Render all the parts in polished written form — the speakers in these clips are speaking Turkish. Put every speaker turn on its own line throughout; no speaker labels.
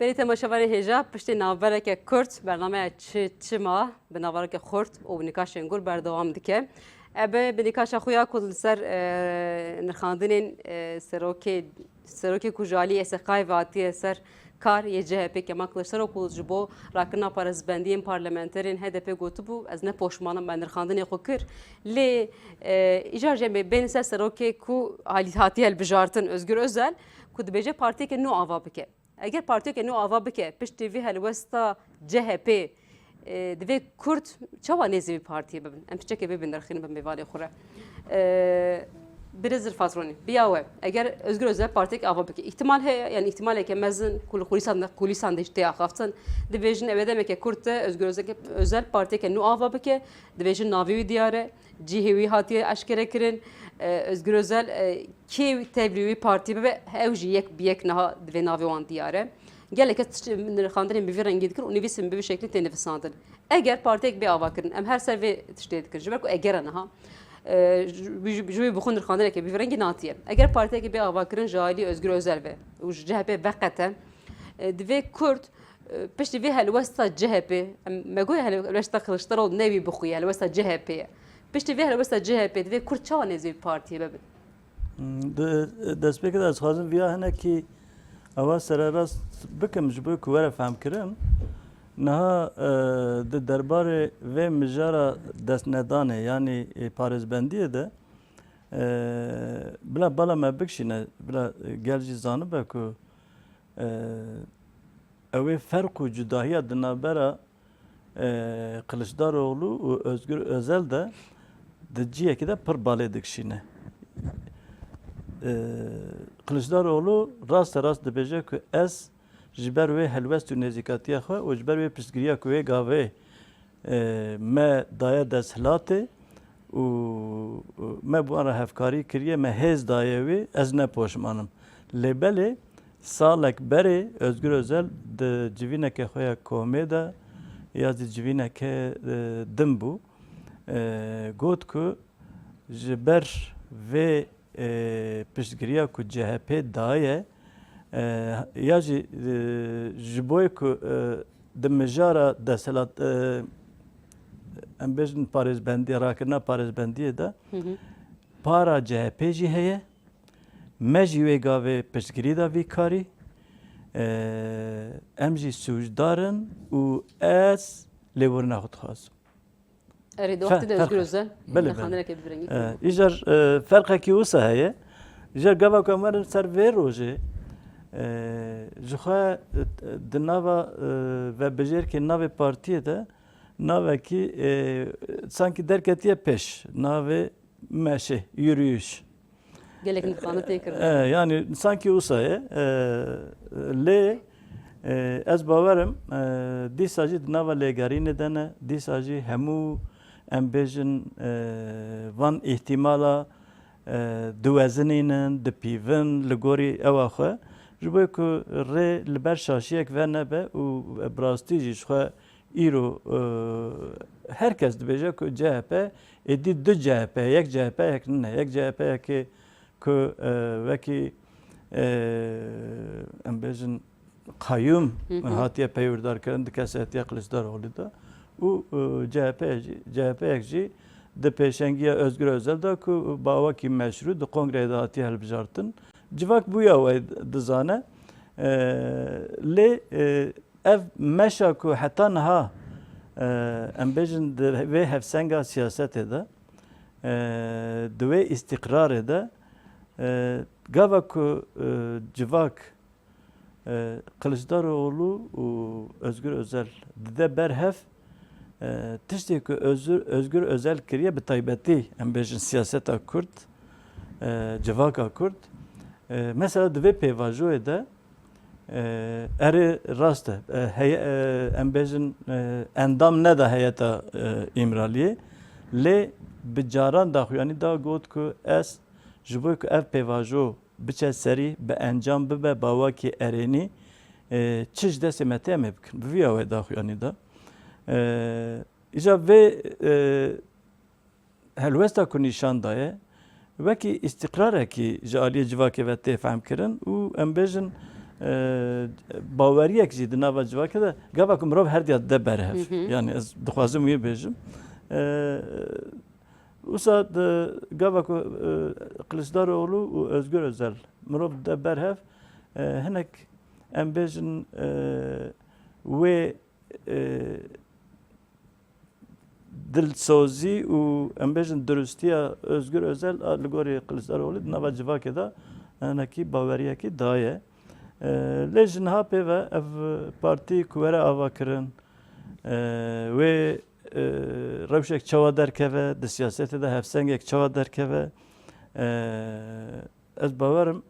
بری تماشاوری هجا پشت ناورک کرد برنامه چما به ناورک خورد و نکاش انگور بردوام دکه ابه به نکاش خویا کل سر نخاندنین سروک کجالی اسقای واتی سر کار یه CHP Kemal Kılıçdaroğlu bu rakına parasbendiyen parlamenterin HDP gotubu az ne poşmanım ben nirxandinê xwe kir lê îcar jemê bên ser serokê ku hatiye bijartin Özgür Özel ku dibêje partiyeke nû ava bike eger partiyeke nû ava bike piştî vê helwesta CHP divê Kurd çawa nêzî vî partiyê bibin em piçekê vê binirxînin bin mêvalê xwe re Birezir Fatroni. Biyawe. Eğer Özgür Özel Partik ava bike. İhtimal heye yani ihtimal ki mezun kulisan da işte axaftın. Divejin evde ki Kurt'te Özgür Özel Partik nu ava bike. Divejin navivi diyare. Cihevi hatiye aşkere kirin. Özgür Özel ki tebliği parti ve evji yek biyek naha ve navivan diyare. Gelek xandırın bir rengi dikir. Univisim bir şekilde teneffüsandın. Eğer partik bir ava kirin. Em her serve tişte dikir. Jiber ku eğer naha. جوی بخون خانه که بیرنگی ناتیه اگر پارتی که به آوا کردن جالی Özgür Özel و CHP وقتا دوی کرد پشت وی هلوستا CHP مگوی هلوستا Kılıçdaroğlu nevi بخوی هلوستا CHP پشت وی هلوستا CHP دوی کرد چه نزی پارتی ببین
دست بکرد از خواستم ویا هنه کی آوا سراراست بکم جبوی کوره فهم کردم نه دربار و مجارا دست ندانه یعنی پارزبندیه ده بلا بالا ما بکشینه بلا گرجی زانه بکو اوی فرق و جداهی دنابرا Kılıçdaroğlu و Özgür Özel de diciye ki de pır balı dikşine Kılıçdaroğlu rast dibece ki ez جبر و هلوست و نزیکاتی خو و جبر و پسگیریا کوی گاوه ما دایا دستلاته و ما بوان هفکاری کریه ما هز دایوی از نپوشمانم لبله سالک بره Özgür Özel de civine که خویا کومیدا یا دی civine که دم بو گوت کو جبر و پسگیریا کو CHP دایه یا جبوی که دمجارا دستلات امبیشن پارزبندی راکرنا پارزبندی ده پارا CHP جی هیه مجیوی گاوی پشگیری دا وی کاری ام جی سوجدارن و از لیورنا خود خواست
اريد وقت Özgür Özel
بله ایجار فرقه کی وسه هیه ایجار گاوا کمرن سر وی روزه جخوا دناوا و بجیر که ناو پارتیه ده ناو کی sanki derketiye peş nave meşe yürüyüş
gelek nifanı tekrar
yani sanki usaya le az bavarım disacı nava legari nedene disacı hemu embejin van ihtimala دوازنینن دپیون لگوری اواخه جبوی که ری لبر شاشیک و نبه و براستیجیش خواه ایرو herkes dibêje ku CHP êdî du CHP yek CHP yek ne yek CHP yekê ku wekî em bêjin qayyum hatiye peyvîrdarkirin di kesetiya Kılıçdaroğlu da û CHP yek jî di pêşengiya Özgür Özel da ku bawakî meşru di kongreyê de hatiye hilbijartin civak bûya we dizane lê ev meşa ku heta niha em bêjin di vê hevsenga siyasetê de di wê îstiqrarê de gava ku civak Kılıçdaroğlu û Özgür Özel dide berhev tiştê ku Özgür Özel kiriye bi taybetî em bêjin siyaseta Kurd civaka Kurd mesela di vê pêvajoyê de erê rast e em bêjin endam neda heyeta İmraliyê lê bi caran daxuyanî da got ku ez ji bo ku ev pêvajo biçe serî bi encam bibe bawakî erênî çi ji destê me tê me bikin bi vîya wê daxuyanî da îja vê helwesta ku nîşan daye wekî îstiqrarekî ji aliyê civakê ve tê fehm kirin û em bêjin باورiyek jî di nava civakê de gava ku mirov her diya de berhev. Yani ez dixwazim wî bêjim. Wisa gava ku Kılıçdaroğlu û Özgür Özel mirov de berhev hinek em bêjin wê dilsozî û em bêjin durustiya Özgür Özel li gorî Kılıçdaroğlu di nava civakê de hinekî baweriyekî daye. Lê ji niha pêve ev partî ku were ava kirin wê rewşek çawa derkeve, di siyasetê de hevsengek çawa derkeve. Ez bawerim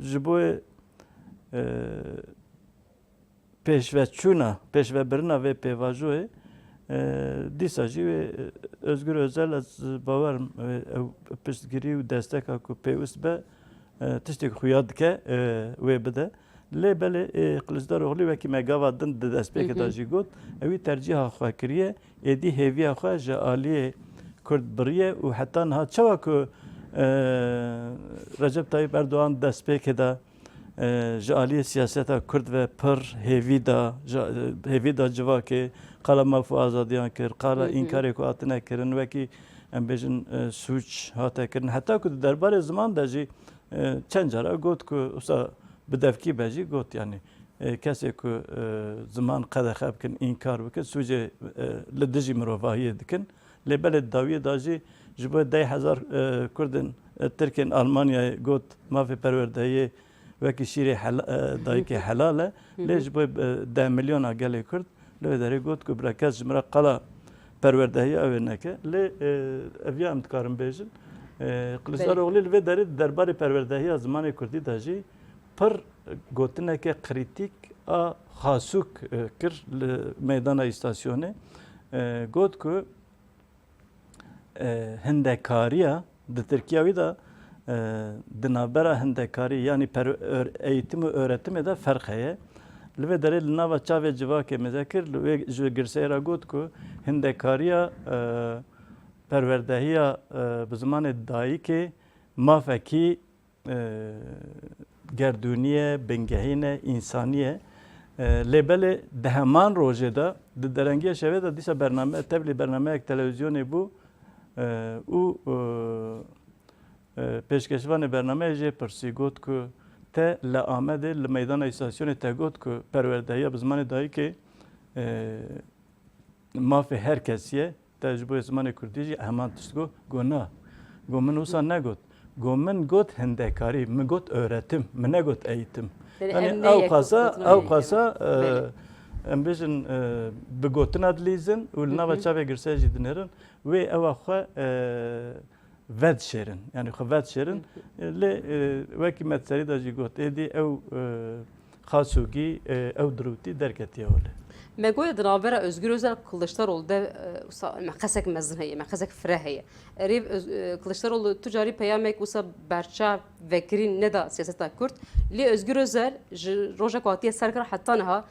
ji bo pêşveçûna, pêşvebirina vê pêvajoyê dîsa jî wê Özgür Özel ez bawerim ew piştgirî û desteka ku pêwîst be tiştê xuya dike wê bide. Lê belê Kılıçdaroğlu wekî me gava din di destpêkê de jî got ew tercîha xwe kiriye êdî hêviya xwe ji aliyê Kurd biriye û heta niha çawa ku Recep Tayyip Erdoğan destpêkê de ji aliyê siyaseta Kurd ve pir hêvî da civakê qala mafû azadiyan kir, qala înkarê ku hatine kirin wekî em bêjin sûç hate kirin. Heta ku di derbarê ziman de jî çend cara got ku wisa bi devkî be jî got yani kesê ku ziman qedexe bikin înkar bikin sûcê li dijî mirovahiyê dikin. Lê belê dawiyê da jî ji bo 10,000 Kurdên Tirkên Almanyayê got mafê perwerdehiyê wekî şîrê dayîkê helal e. Lê ji bo 10 milyona gelê Kurd li wê derê got ku bi kes ji min re qala perwerdehiya ew ê neke. Lê ev ya em dikarin bêjin Kılıçdaroğlu li vê derê derbarê perwerdehiya zimanê Kurdî de jî pir gotineke krîtîk a xasûk kir li meydana îstasyonê. Got ku hindekariya di Tirkiya wî de di navbera hindekarî yanî eğitim û öğretimê de ferq heye. Li vê derê li nava çavê civakê me zekir li wê ji girseyra got ku hindekariya perwerdehiya bi zimanê dayîkê mafekî gerdûniye, bingehîne, însaniye. Lê belê di heman rojê de di derengiya şevê de dîsa bername tevlî bernameyek televizyonê bû û pêşkeşvanê bernameyê jê pirsî got ku te li Amedê li meydana îstasyonê te got ku perwerdehiya bi zimanê dayîkê mafê her kesiye te ji bo zimanê Kurdî jî heman tişt got na. Got min wisa negot. Got min got hindekarî, min got öğretim, min negot eğitim. Yani ew xasa em bêjin bi gotina dilîzin û li nava çavê girseyê jî dinêrin wê ewa xwe ved şêrin. Yani xwe ved şêrin. Lê wekî metserî de jî got êdî ew xasûkî ew dirûtî derketiye holê.
Me goya di navbera Özgür Özel Kılıçdaroğlu de meqesek mezin heye, meqesek fire heye. Erêv Kılıçdaroğlu tu carî peyamek wisa berçav vekirîn neda siyaseta Kurd. Lê Özgür Özel ji roja ku hatiye serkir heta niha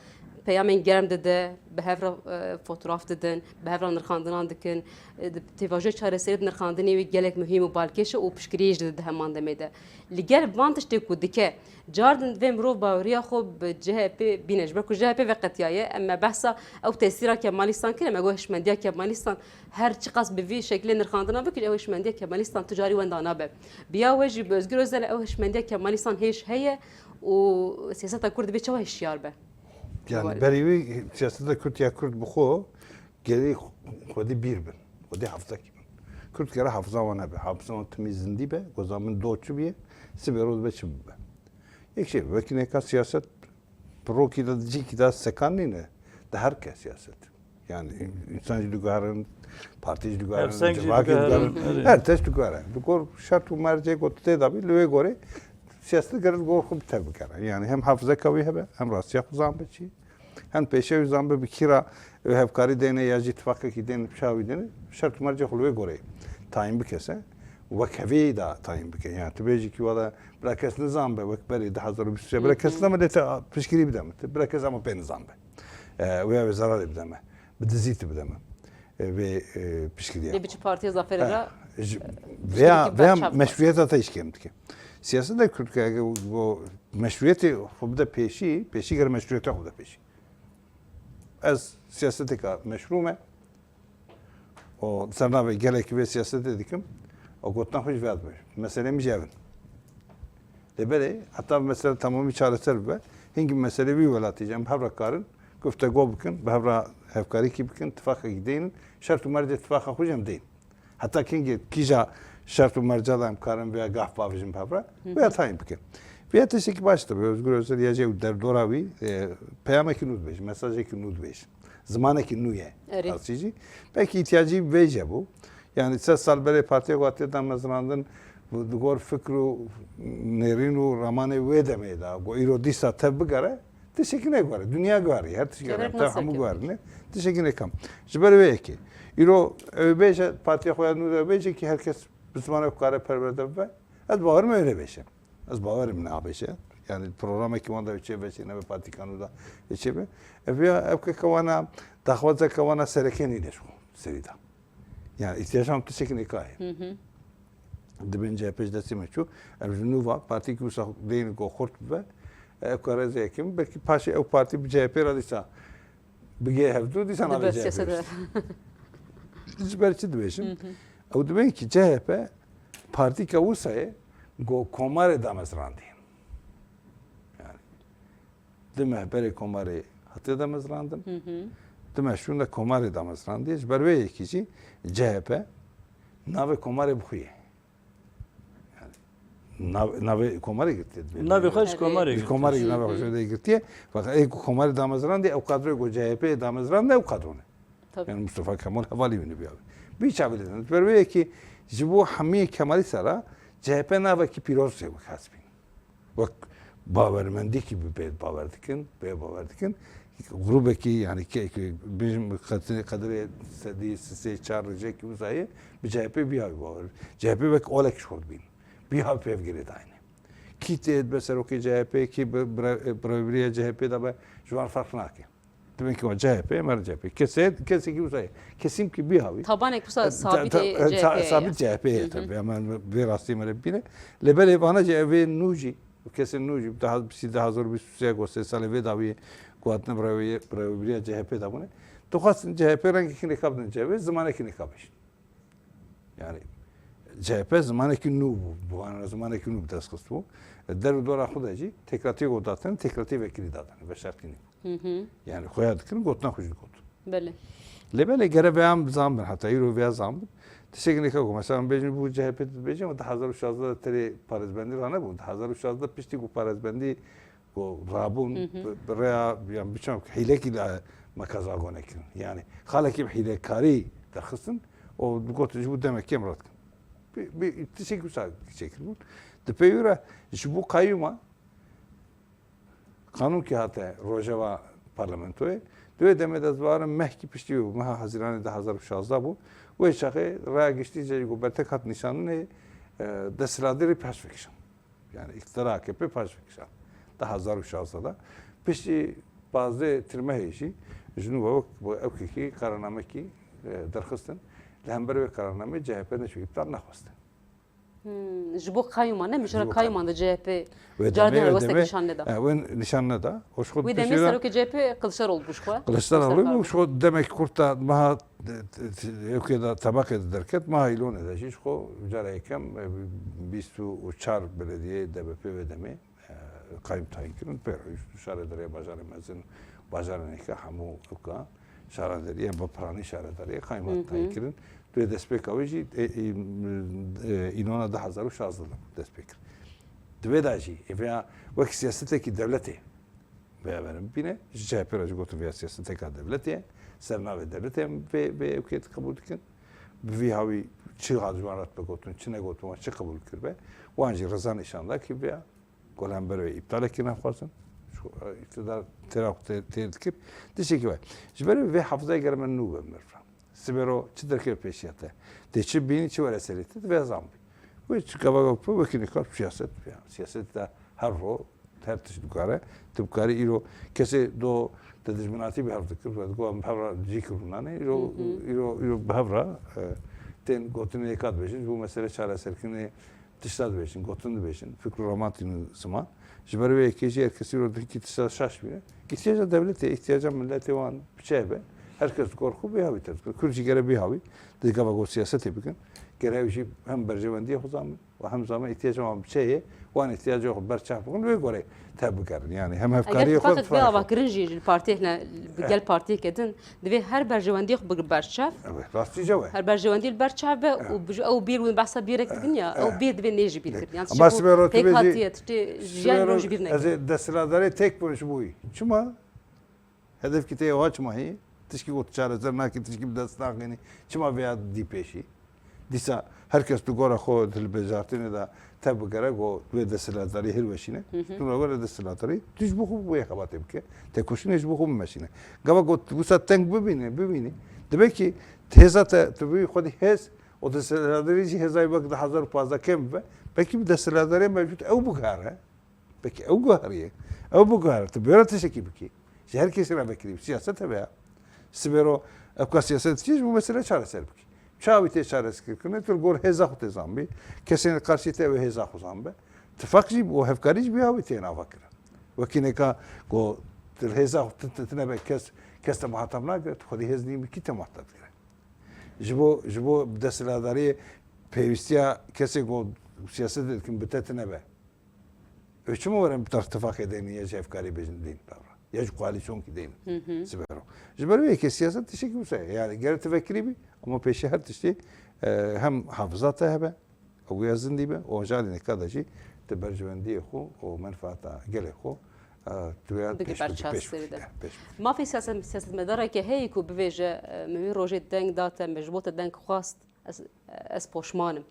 peyamên germ dide, bi hevra fotoğraf didin, bi hevra nirxandinan dikin, têvajoya çareserî di nirxandinê wî gelek muhîm û balkêş e û piştgiriyê jî dide heman demê de. Li gel van tiştê ku dike, cardin vê mirov baweriya xwe bi CHP bîne ji ber ku CHP ve qetiyaye em me behsa ew tesîra Kemalîstan kir, em got hişmendiya Kemalîstan her çi qas bi vî şeklê nirxandina bikir ew hişmendiya Kemalîstan tu carî wenda nabe. Biya we jî bi Özgür Özel ew hişmendiya Kemalîstan hêj heye û siyaseta Kurd dibê çawa hişyar be.
Yani berivi siyasette Kürt ya Kürt bu xo geri xwedî bir bin. Xwedî hafzakî bin. Kürt gere hafza wana be. Hafza wan timî zindî be. Gozamın doçu biye. Sibê roz be çi bibe. Yek şey vekî neka siyaset prokî da dijî da sekanî ne. De her kes siyaset. Yani insan jî diguharin, partî jî diguharin, civakî diguharin. Her teş diguharin. Dugor şart û mercê got tê da bî li wê gorê siyaset gerir gor xwe bitev bikare. Yani hem hafızeka wî hebe, hem rastiya xwe zan be çi. Hem peşe wî zan be bi kîra hevkarî dêne ya jî ittifaqekî dêne pişawî dêne şert û mercê xwe li wê gorê tayin bikese. Wek hevî da tayin bike. Yani tu bêjî ki wala bila kes nizam be wek berê 2023 bila kes nema dê piştgirî bide me. Bila kes ama pê nizam be. Wê ev zararê bide me. Bi dizî tê bide me. Vê piştgiriya.
Lê bi çi partiya zaferê re
veya meşruiyeta te işkêm dike. siyaset de Türkiye bu meşruiyeti bu da peşi ger meşruiyeti bu da peşi. Az siyasete ka meşrume o sana ve gerek ve siyaset dedikim o gottan hoş vermiş. Mesele mi cevap? De böyle hatta mesela tamamı çaresel be. Hangi mesele bir velatacağım havrakarın güftego bükün havra hevkari ki bükün ittifaka gidin şart merce ittifaka hocam deyin. Hatta kija şart mercalam karın veya gahbavjim havra veya tayin bükün. Veya teşekkür başta Özgür Özel yaje der doravi peyameki nudbeş mesajeki nudbeş zamaneki nuye asici belki ihtiyacı veje bu. Yani siz salbere partiye guatiyeden mezrandın bu gor fikru nerinu ramane ve demeyda go irodisa tabi gara teşekkür ne var dünya gar her teşekkür ne hamu gar ne teşekkür ne kam jiber ve ki iro öbeje partiye koyanı öbeje ki herkes Müslüman kare perverde ve az bağır mı öyle beşe az bağırım ne abeşe yani program ekimanda üçe beşe ne parti kanuda üçe be ve evke kavana dahvaza kavana serekeni de şu serida yani ihtiyacım teşekkür ne kay dibin CHP desime şu Erzurum parti ki usa deyin go khort ve evkare zekim belki paşa ev parti bir CHP radisa bige hevdu disan abi CHP belki dibişim o dibin ki CHP parti ki usa'ya go komare damezrandi yani dime bere komare hatı damezrandın dime şunda komare damezrandi jberve ikici CHP nave komare bxuye nave komare gitti.
Nave hoş komare gitti.
Komare nave hoş öyle gitti. Fakat ey komare damazran diye o kadro go CHP damazran da o kadro ne. Yani Mustafa Kemal havali bini bir abi. Bir çabileden. Böyle ki bu hami Kemal'i sara CHP nave ki piroz se bu hasbin. Bak bavermendi ki bir baverdikin, be baverdikin. Grubeki yani ki bizim kadri sedi çağıracak ki uzayı bir CHP bir abi var. CHP ve olek şort bin. Bir hafif evgiri de aynı. Ki mesela o ki CHP ki bravuriye CHP da be şu an fark naki. Demek ki o CHP, mer CHP. Kesin ki uzay. Kesim ki bir havi.
Taban ekrusa sabit CHP.
Sabit CHP tabii. Hemen bir rastı merebine. Lebele bana CHP nuji. Kesin nuji. Daha bir daha zor bir süre göster. Salve davi kuatne bravuriye CHP da bunu. Tokatsın CHP rengi kini kabdın CHP. Zamanı kini kabış. Yani CHP zamaneki nu bu ana zamaneki nu deskıs bu. Der dora xudacı tekrati godatın tekrati vekili dadan ve şartini. Yani koyadıkını gotna xuj got.
Bele.
Lebele gere beam zam hatta yuru ve zam. Teşekkür ederim. Mesela ben bu CHP bejim ama 2016'da teri parazbendi rana bu. 2016'da pişti bu parazbendi bu rabun rea yani birçok hilek ile makaza gonekin. Yani halaki hilekari derxısın o gotucu bu demek ki emrat. Bir teşekkür çekilir. De peyura şu bu kayyuma kanun ki hatta Rojava parlamentoya döve demede zvarın mehki pişti bu maha Haziran'da 2016'da bu ve şahı raya geçti cego bertekat nişanı ne desladiri paşfekşan yani iktidar AKP paşfekşan 2016'da pişti bazı tirmeheşi junu bu evki karanameki derxısın لهمبر و کارنامه CHP ne çünkü iptal nahvastı.
Jibo kayma ne mişra kayma da CHP Cardin Rostek nişanlı da.
Evet nişanlı da. O şu
ve demek sarı ki CHP Kılıçdaroğlu bu şu.
Kılıçdaroğlu bu şu demek kurta maha ülkede tabak ederken maha ilon edecek. Şu carayken bistu uçar belediye DBP ve demi kayıp tayin pero şaredere bacaramazın bacaraneka hamu uka şarederiye bu prani şarederiye kaymat tayin ve despek avici inona 2016'da despek. Dvedaji veya vak siyasetteki devleti veya benim bine CHP racıgotu veya siyasetteki devleti sernave devleti ve ülketi kabul edikin ve havi çı hazvanat begotun çine gotun çı kabul kirbe vanji rızan nişanda ki veya Golember'e iptal ekin afasın şu iktidar terakte tehlikip dişeki var. Jibere ve hafızaya gelmen nube merfra. Sibero çiderke peşiyate. Deçi bini çi var eseriti ve zambi. Bu çıkaba bu vakini kap siyaset ya. Siyaset de her ro tertiş dukare tıpkari iro kese do tedizminati bir hafta kır ve go havra zikrunane iro havra ten gotine ekad beşin bu mesele çare serkini tişta dibêjin, gotin dibêjin, fikr û romantîn ziman. Ji ber wê yekê her kesî ro dikî tişta şaş bîne. İhtiyaca devletê, ihtiyaca milletê wan biçe be. Herkes korku bêhavî te dikir. Kurd jî gere bêhavî, di gava got siyasetê bikin. Gere ew jî hem berjewendiya xwe zamin û hem zamin ihtiyaca wan biçe ye, wan ihtiyaca xwe berçav bikin wê gorê te bigerin. Yani hem hevkariyê
اگر
xwe
فقط به آواکرین جی پارتی نه گل پارتی کدن دوی هر برجواندی خو بگر برچاف
rastî cewe.
هر برجواندی برچاف به او بیر و بحثا بیرک دنیا او بیر دوی نیجی بیر کرد یعنی
Ama sibero
tek
tübeci-
hatiyet jiyan roji bir ne
Ez ê desthilatdarê tek piriş bûyî. Çima? Hedef kitê ewa çima heye? Tişkî got çareser nakî tişkî bi dest naxînî. Çima vêya dî pêşî? Dîsa herkes tu gora xwe dilbêjartinê de te bigere got wê desthilatdarî hilweşîne. Tu gora desthilatdarî tu ji bo xwe wê xebatê bike. Têkoşînê ji bo xwe bimeşîne. Gava got wisa teng bibînî. Dibe ki hêza te tu bî xwedî hêz o desthilatdarî jî hêzayê wek 2015 kêm bibe. Belki bir desthilatdarê mevcut ew bigare. Peki ew guhariye. Ew bigare. Tu böyle teşekkür biki. Ji her kesî re vekilî. Siyaset hebe ya. Sibero ew ka siyaset çî bu mesele çareser biki. Çavî tê çareserkirine tu gor hêza xwe tê zanbî. Kesên karşî te ew hêza xwe zanbe. Tifak jî û hevkarî jî bîhavî tê nava kirin. Wekîneka got tu hêza xwe tinebe kes te muhatap nagire. Tu xwedî hêz nî bikî te muhatap gire. Ji bo desthilatdariyê pêwîstiya kesê got siyaset dikin bi te tinebe. Ölçümü var hem tarttifak edeni ya cevkari bejin değil davra. Ya koalisyon ki değil. Sibero. Sibero ki siyaset teşekkür ise yani geri tevekkili bir ama peşi her tişti hem hafızat hebe o yazın dibe o jali ne kadar şey te berjvendi xo o menfaata gele xo توی
بگی برچسب ده. ما فی سیاست مداره که هی کو بویژه می روزی دنگ داته مجبوط دنگ خواست از پشمانم.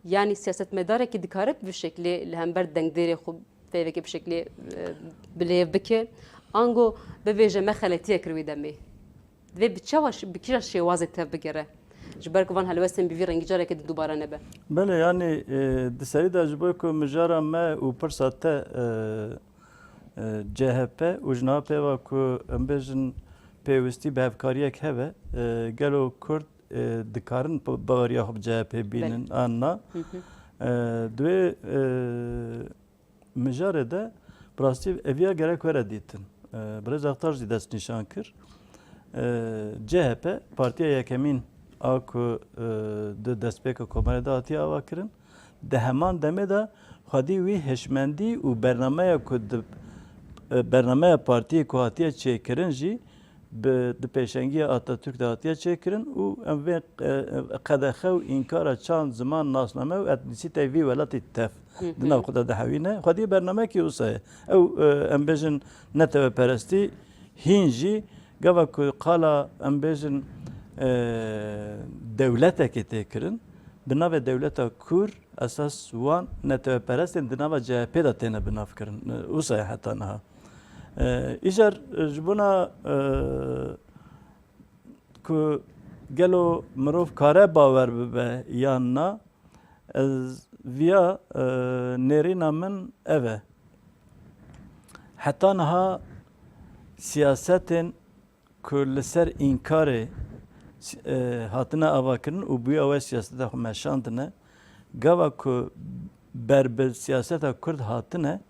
Yani siyaset medarı ki dikaret bir şekilde lehember dengderi xu tevki bir şekilde bilev bike ango beveje mexaletiye kirvi demi ve biçavaş bikira şey vazete bigere جبرك فان هلوسن بفي رنگ جاره که دوباره نبه
بله yani دسری دا جبوی که مجارا ما و پرساته CHP و جناب و که امبیجن پیوستی به افکاریه که هوا گلو کرد دکارن باوریا خب CHP بینن آنها دوی مجاره ده براستی اویا گره کوره دیتن برای زختار دست نشان کر CHP partiye yekemین آکو د دستپیک کمر داتی آوا کرن ده همان دمه دا خودی وی هشمندی و برنامه کد برنامه پارتی کوهاتیه چه کرن جی به د پیشنگی آتاتورک داتیه چه کرن و ام وی قدخه و انکار چند زمان ناسنامه و اتنیسیته وی ولاتی تف دنا خدا ده هوینه خودی برنامه کی اوسه او ام بجن نتو پرستی هینجی گوا کو قالا ام بجن devlete ki tekirin, binave devlete kur esas wan netewperestin dinava CHP da tene binav kirin. Usaya heta naha. İjar jibuna ku gelo mirov kare bawer bibe yanna ez via nerina min eve. Heta naha siyasetin ku li ser inkarê hatına avakirin û bûya we siyaseta xwe meşandine gava ku berbi siyaseta Kurd hatine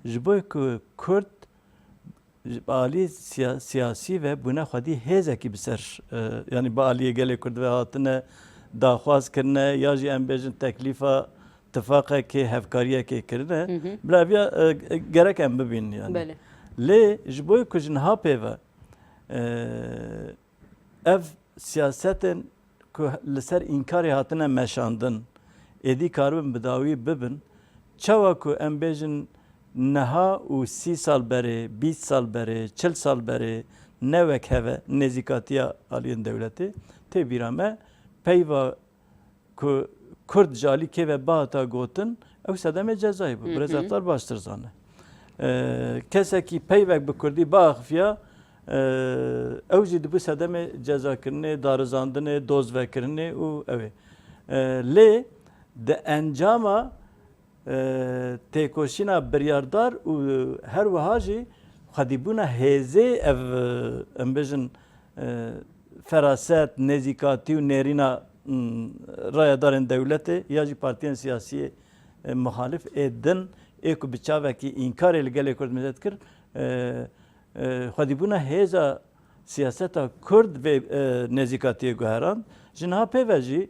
ji bo ku Kurd alî siyasî ve bûne xwedî hêzekî bi ser yani bi aliyê gelê Kurd ve hatine daxwaz kirine ya jî em bêjin teklîfa tifaqekê hevkariyekê kirine bila vêya gerek em bibînin yani lê ji bo ku ji niha pêve ev siyasetin ku li ser înkarê hatine meşandin êdî karibin bi dawî bibin çawa ku em bêjin niha û 30 sal berê 20 sal berê 40 sal berê nevek heve nêzîkatiya aliyên dewletê tê bîra me peyva ku Kurd ji alî kêve bahata gotin ew sedemê cezayî bû birêzeftar baştir zane kesekî peyvek bi Kurdî biaxifiya ew jî dibû sedemê cezakirinê, darizandinê, dozvekirinê û ew ê. Lê di encama têkoşîna biryardar û her wiha jî xwedîbûna hêzê ev em bêjin feraset, nêzîkatî û nêrîna rayadarên devletê ya jî partiyên siyasî muhalif ê din ê ku bi çavekî înkarê li gelê Kurd millet kir xwedîbûna hêza siyaseta Kurd vê nêzîkatiyê guheran ji niha pêve jî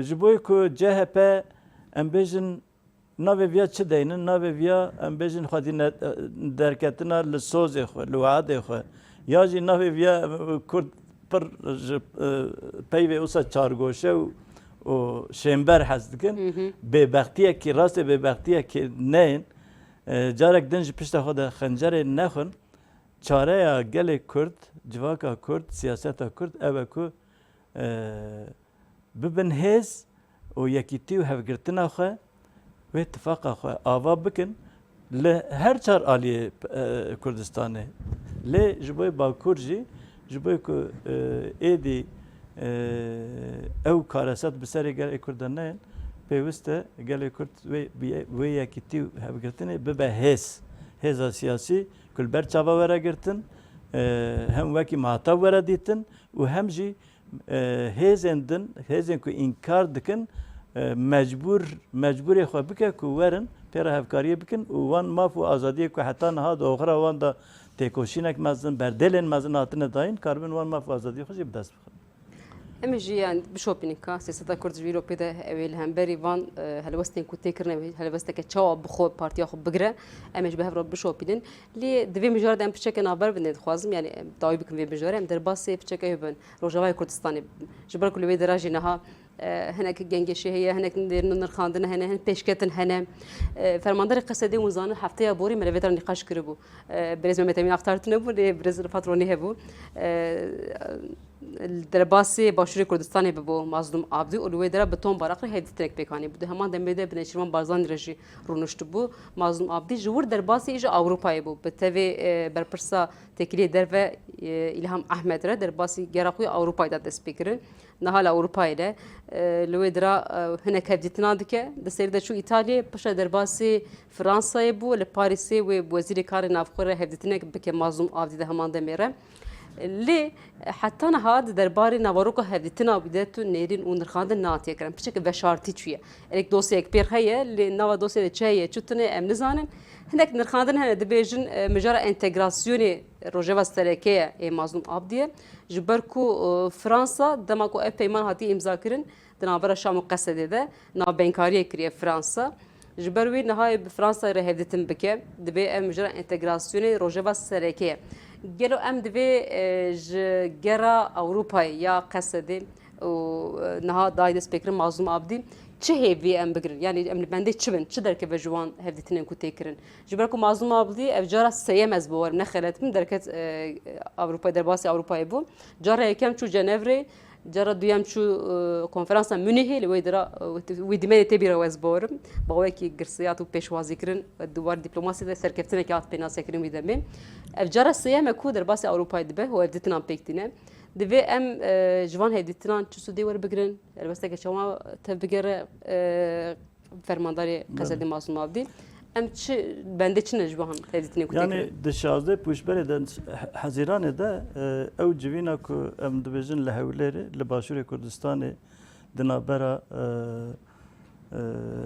ji bo ku CHP em bêjin navê viya çi deynin navê viya em bêjin xwedî derketina li sozê xwe li weadê xwe ya jî navê viya Kurd pir ji peyvê wisa çargoşe û şêmber hez dikin bêbextiyekî rastê bêbextiyekî neyin carek din ji pişta xwe de xencerê nexwin çareya gelê Kurd civaka Kurd siyaseta Kurd ew e ku bibin hêz û yekîtî û hevgirtina xwe wê tifaqa xwe ava bikin li her çar aliyê Kurdistanê lê ji bo Bakur jî ji bo ku êdî ew kareset bi serê gelê Kurdan neyin pêwîst e gelê Kurd wê yekîtî û hevgirtinê bibe hêz hêza siyasî ku li ber çava were girtin hem wekî mahtab were dîtin û hem jî hêzên din hêzên ku înkar dikin mecburê xwe bike ku werin pêra hevkariyê bikin û wan maf û azadiyê ku heta niha di oxira wan da têkoşînek mezin berdelên mezin hatine dayîn karbin wan maf û azadiyê xwe jî bi dest bixin.
Em jî yani bişopînin ka siyaseta Kurd ji vî ropê de ew ê li hemberî van helwestên ku têkirine helwesteke çawa bixwe partiya xwe bigire em ê ji bi hev re bişopînin lê divê mijarê de em piçeke navber bin dixwazim yani dawî bikin vê mijarê em derbasê piçeke bin Rojavayê Kurdistanê ji ber ku li wê de re jî niha hinek gengêşî heye hinek dêrinin nirxandin hene hin pêşketin hene fermanderê Qesedê û zanin hefteya borî me li vê de nîqaş kiribû Birêz Mehmet Emîn Aktar tune bû lê Birêz Rifat Ronî hebû derbasê Başûrê Kurdistanê bibû Mazlûm Abdî û li wê de re bi tom baraq re hevdîtinek pêkanî bû di heman demê de bi Nêçîrvan Barzanî re jî rûniştibû Mazlûm Abdî ji wir derbasê jî Ewropayê bû bi tevê berpirsa têkiliyê derve İlham Ahmed re derbasî gera xwe Ewropayê da dest pê kirin niha li Ewropayê de li wê de re hinek hevdîtina dike di serî de çû İtalyayê pişta derbasê Fransayê bû li Parîsê wê wezîrê karê navxwe re hevdîtinek bike Mazlûm Abdî di heman demê re lê heta niha di derbarê navaroka hevdîtina wî de tu nêrîn û nirxandin natiye kirin piçeke veşartî çûye erek dosyayek pêr heye lê nava dosyayê de çi heye çi tune em nizanin hinek nirxandin hene dibêjin mijara entegrasyonê Rojava Sereke ê Mazlûm Abdî ji ber ku Fransa dema ku ev peyman hatiye imza kirin di navbera Şam û Qesedê de navbenkariyê kiriye Fransa ji ber wê nihayê bi Fransayê re hevdîtin bike dibe ev mijara entegrasyonê Rojava Sereke gelo em divê ji gera Ewropayê ya Qesedê û niha dayê dest pêkirin Mazlûm Abdî çi hêvî em bigirin yani em li bendê çi bin çi derkeve ji wan hevdîtinên ku têkirin ji ber ku Mazlûm Abdî ev cara seyem ez biwarim nexeletim derket Ewropayê derbasê Ewropayê bû cara yekem çû Cenevrê cara duyem çû konferansa Münihê li wê de re wî dimê tê bîra ez biwarim bawekî girsiyat û pêşwazîkirin duwar dîplomasî de serkeftinekî hat pênasekirin wî demê ev cara seyem e ku derbasê Ewropayê dibe û hevdîtinan pêk tîne divê em ji van hevdîtinan çi sûdê werbigirin helbesteke çawa tev bigere fermandarê Qesedê Mazlûm Abdî em çi bendê çi ne ji wan hevdîtinê ku
yani di 16 pûşberê de Hezîranê de ew civîna ku em dibêjin li Hewlêrê li Başûrê Kurdistanê di navbera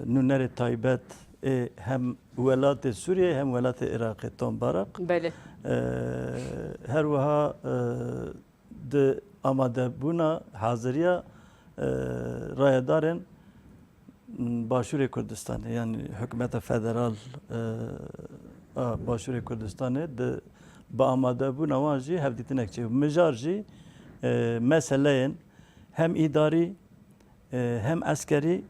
nûnerê taybet ê hem welatê Sûriyê hem welatê Iraqê tombarak
belê
her wiha di amadebûna haziriya rayedarên Başûrê Kurdistanê yani hikûmeta federal Başûrê Kurdistanê di bi amadebûna wan jî hevdîtinek çê mijar jî meseleyên hem îdarî hem eskerî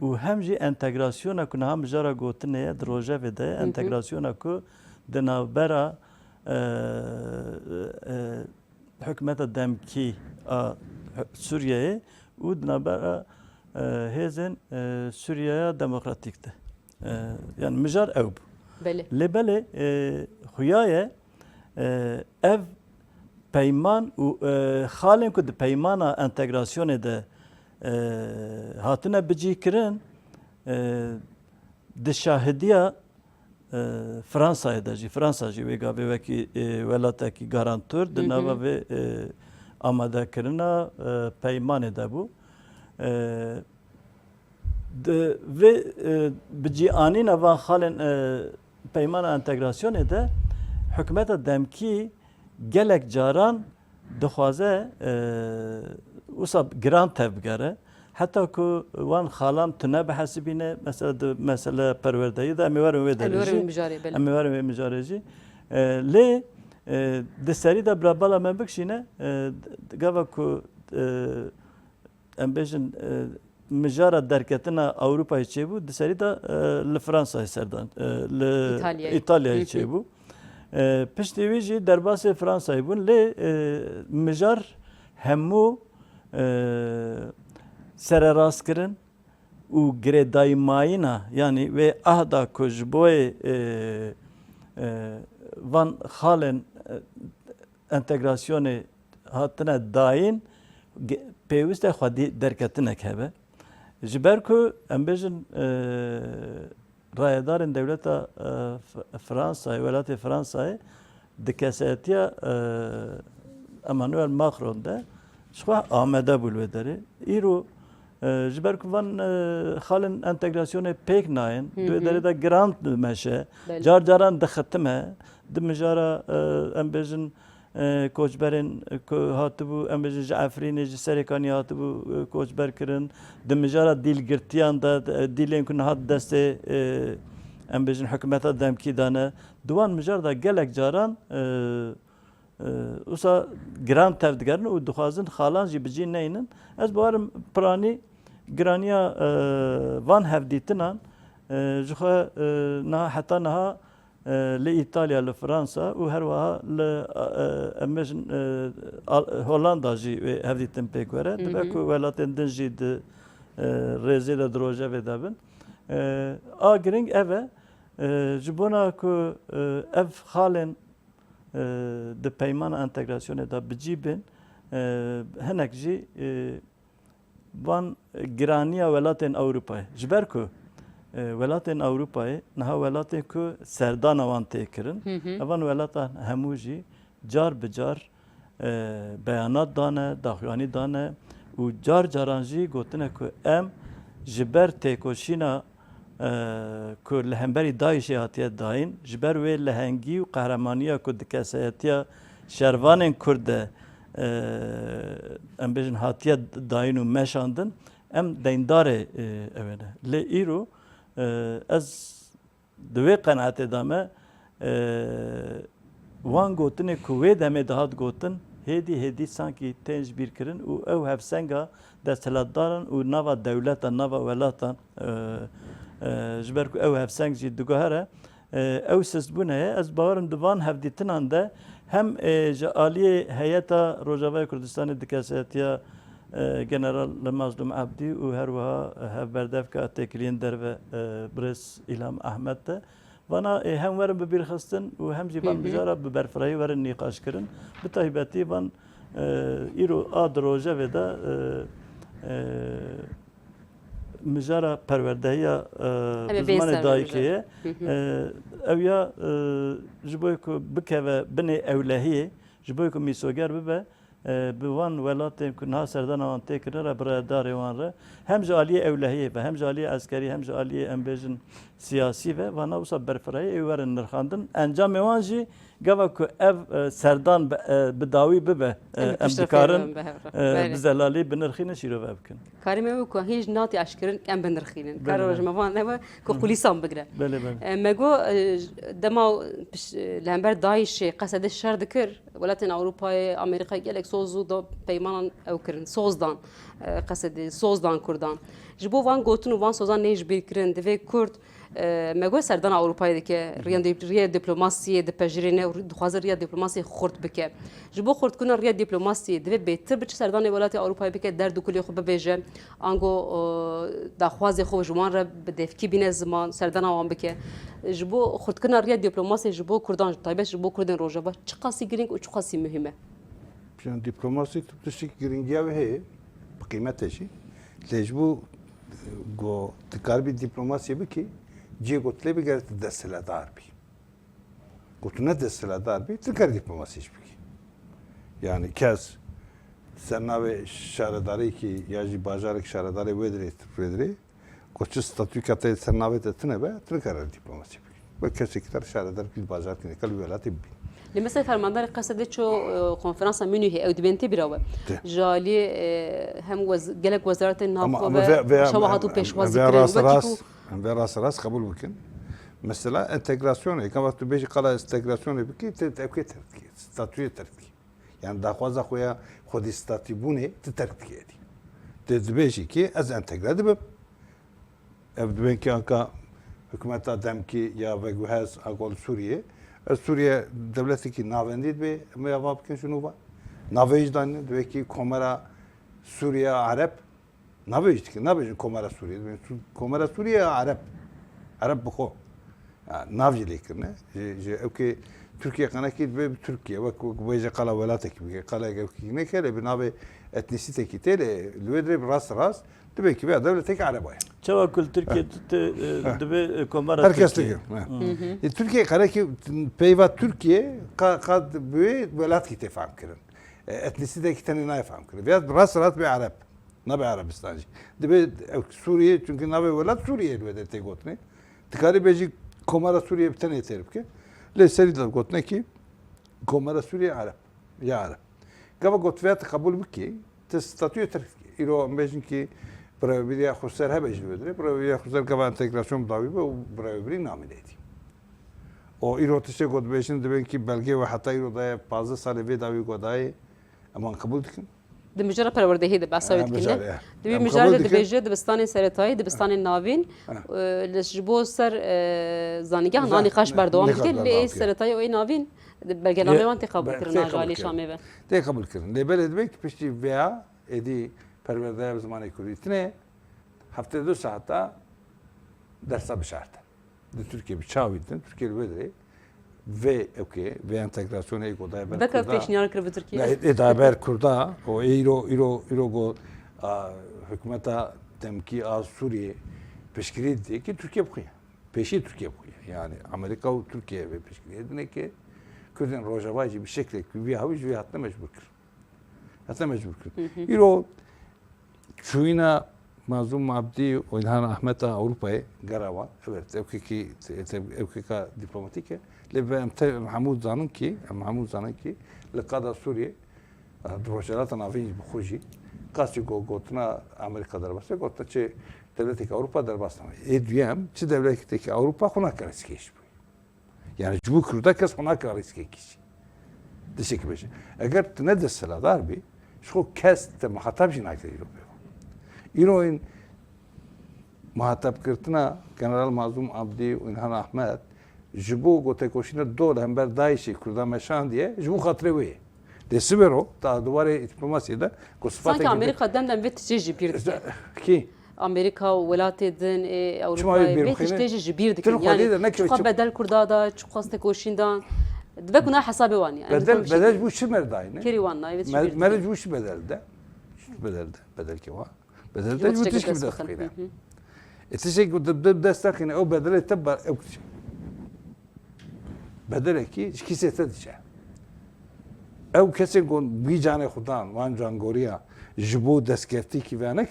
û hem jî entegrasyona ku niha mijara gotinê ye di rojevê de entegrasyona ku di navbera hikûmeta demkî a Sûriyeyê û di navbera hêzên Sûriyeya Demokratîk de yani mijar ew bû lê belê xuya ye ev peyman û xalên ku di peymana entegrasyonê de hatine bicîkirin di şahidiya Fransayê de jî Fransa jî wê gavê wekî welatekî garantor di nava vê amadekirina peymanê de bû ve biciani nava halen peymana entegrasyonu da hükümeta demki gelek caran dixwaze usa grant tevgere hatta ku wan xalam tune behesibine mesela perverdeyi da emivarım ve derece emivarım ve mücareci le de seri da brabala me bikşine gava ku embejin mijara derketina Avrupa'yı çebu de seri da le Fransa'yı serdan le İtalya'yı çebu pişti vici derbası Fransa'yı bun le mijar hemu sererast kirin u gredaymayına yani ve ahda kujboy van halen entegrasyonu hatına dain peyviste xwedî derketinek hebe ji ber ku em bêjin rayedarên devleta Fransayê welatê Fransayê di kesetiya Emmanuel Macron de ji xwe amade bû li derê îro ji ber ku van xalên entegrasyonê pêk nayên di wê derê de giran dimeşe car caran dixitime di mijara em bêjin koçberên ku hatibû em bêjin ji Efrînê ji Serêkanî hatibû koçber kirin di mijara dîlgirtiyan de dîlên ku nihat destê em bêjin hikûmeta demkî dane di wan mijar da gelek caran wisa giran tev digerin û dixwazin xalan jî bijî neynin ez barim piranî giraniya van hevdîtinan ji xwe niha heta niha li İtalya li Fransa û her wiha li em bêjin Hollanda jî wê hevdîtin pêk were dibe ku welatên din jî di rêzê de di rojevê de bin a giring ev e ji bona ku ev xalên di peymana entegrasyonê da bicî bin hinek jî van giraniya welatên Ewropayê ji ber ku welatên Ewropayê niha welatê ku serdana wan tê kirin evan welatan hemû jî car bi car beyanat dane daxuyanî dane û car caran jî gotine ku em ji ber têkoşîna ku li hemberî Daişê hatiye dayîn ji ber wê lehengî û qehremaniya ku di kesetiya şervanên Kurd de em bêjin hatiye dayîn û meşandin em deyndarê ew ne lê îro ez di wê qenaetê de me wan gotinê ku wê demê dihat gotin hêdî sankî tên ji bîr kirin û ew hevsenga desthilatdaran û nava dewleta nava welatan ji ber ku ew hevseng jî diguhere ew sistbûne ye ez bawerim di van hevdîtinan de hem ji aliyê heyeta Rojavayê Kurdistanê di kesetiya General Mazlum Abdî û her wiha hevberdevka têkiliyên derve Birêz İlham Ehmed de vana hem werin bi bîrxistin û hem jî van mijara bi berfirayî werin nîqaşkirin bi taybetî van îro a di rojevê de mijara perwerdehiya bi zimanê dayîkê ye ew ya ji bo ku bikeve binê ewlehiyê ji bo ku mîsoger bibe bi van welatên ku niha serdana wan tê kirin re bi radarê wan re hem ji aliyê ewlehiyê ve hem ji aliyê eskerî hem ji aliyê em bêjin siyasî ve vana wisa berfirayî ew werin nirxandin encamê wan jî gava ku ev serdan bi dawî bibe em dikarin bi zelalî binirxînin şîrove bikin.
Karî me ku hîn ji natê eşkirin em binirxînin. Kar rojme van ne ku polîsan bigire. Me got dema li hember Daişê qesede şer dikir welatên Ewropayê Amerîkayê gelek soz û da peymanan ew kirin sozdan qesedê sozdan Kurdan. Ji bo van gotin û van sozan nê ji bîr kirin divê Kurd me got serdana Ewropayê dike riya diplomasiyê dipejirîne dixwaze riya diplomasiyê xurt bike. Ji bo xurtkirina riya diplomasiyê divê bêtir biçe serdanê welatê Ewropayê bike der du kulê xwe bibêje ango daxwazê xwe ji wan re bi devkî bîne ziman serdana wan bike. Ji bo xurtkirina riya diplomasiyê ji bo Kurdan taybet ji bo Kurdên Rojava çi qasî giring û çi qasî mühim e?
Diplomasî tiştî giringiya ve heye bi qîmetê jî lê ji bo got dikar bî diplomasiyê bikî cî gotilê bigere tu desthilatdar bî. Got tu ne desthilatdar bî dikar diplomasî jî bikî. Yani kes سرناوی شهرداری کی یا جی بازارک شهرداری ودری کوچ ستاتویکات سرناوی تنه به تنکار دیپلماسی و کسی که تر شهردار کی بازار کنه کل ولاتی بی
لمثل فرماندار قصد شو کنفرانس مونیه او دبنتي براوه جالي هم جالك وزاره النقل وشواهد وبيشواز
راس قبول بكن مثلا انتجراسيون كما تبيجي قال انتجراسيون بكي تاكيد ستاتوي تركي يعني داخواز خويا خود ستاتيبوني تتركي دي تبيجي كي از انتجراد ب ابدوين كي انكا حكومه دمكي يا وجهاز اقول سوريا سوريا دولتي كي نافنديد بي ما يباب كن شنو با نافيجدان دوكي كومرا سوريا عرب نافيج كي نافيج كومرا سوريا كومرا سوريا عرب بخو نافجي لكن جي اوكي تركيا قناكيد بي تركيا ويجي قال ولاتك بي قال كي كده بنابي اتنيسيتي كي تل الودري براس تبي كي دولتك عربيه
Çava kul Türkiye debe komara
herkes Türkiye. Türkiye karaki peyva Türkiye kad büyü velat ki tefam kirin. Etnisi de ki tane ne faham kirin. Veya ras bir Arap. Ne bir Arabistan'cı. Debe Suriye çünkü ne bir velat Suriye de tek otne. Tkari beji komara Suriye bir tane yeterip ki. Le seri de gotne ki komara Suriye Arap. Ya Arap. Gaba gotviyat kabul biki. Te statüye terk. İro bejin ki برای خسر ها بهش بدره برای خسر که با انتگراسیون داوی به برای نامینیتی. او ایراتیشه گود بیشن دبین کی بلگه و حتی ایرو دای 15 سال وی داوی گودای اما قبول دکن.
دمجرد پروردهی ده بسایت کنه. دبی مجرد دبیجه دبستان سرطایی دبستان ناوین لشبو سر زانیگه نانی خش بردوام کرد لی سرطایی و این ناوین بلگنامه وان تقبل کردن جالی شامه به.
تقبل کردن. لبلد بیک پشتی ویا ادی پرورده زمانی کوریتنه هفته 2 ساعته درس بشارت. در ترکیه بچاویدن ترکیه بدری و اوکی و انتگراسیون ای کودای بر.
بکر پیشنهاد کرد به ترکیه.
نه دایبر کردا و ایرو گو حکومتا تمکی از سوریه پیشگیری دی کی ترکیه بخویه. پیشی ترکیه بخویه. Yani Amerika و Türkiye ve پیشگیری edine ki Kürt'ün rojavaycı bir şekilde bir havuç ve hatta mecbur kır. Hatta mecbur kır. İro شوينا مازوم عبدي وإلهام أحمد أوروبا جراوا evet evkika diplomatike لبا محمود زانكي لقادة سوريا دروشالات نافين بخوجي قاسي قوتنا أمريكا درباسة قوتنا شيء devleteki Avrupa derbasına. Diyem çi devleteki Avrupa huna riskeyş bu. Yani bu kurda kes huna riskeyş. Teşekkür ederim. Eğer ne deseler darbi şu kes te muhatap jinayet ediyor. İroin muhatap kırtına General Mazlum Abdi ve İlhan Ahmet jibu gote koşina dol hember daişi kurda meşan diye jibu hatrevi. Desibero ta duvare diplomasiyada kusfata
sanki Amerika'dan da vetişi bir
ki
Amerika velatedin Avrupa'yı vetişi bir dikin yani çok bedel kurda da çok hasta koşindan dbekuna hesabı var yani.
Bedel bu şu merdayne.
Kerivanla evet.
Merc bu şu bedelde. Bedel ki var. بدل ده تشكي بدخلنا تشكي بدستخنا او بدل تبر او بدل كي كيسه تدشا او كسن كون بيجانه خدان وان جانغوريا جبو دسكفتي كي فانك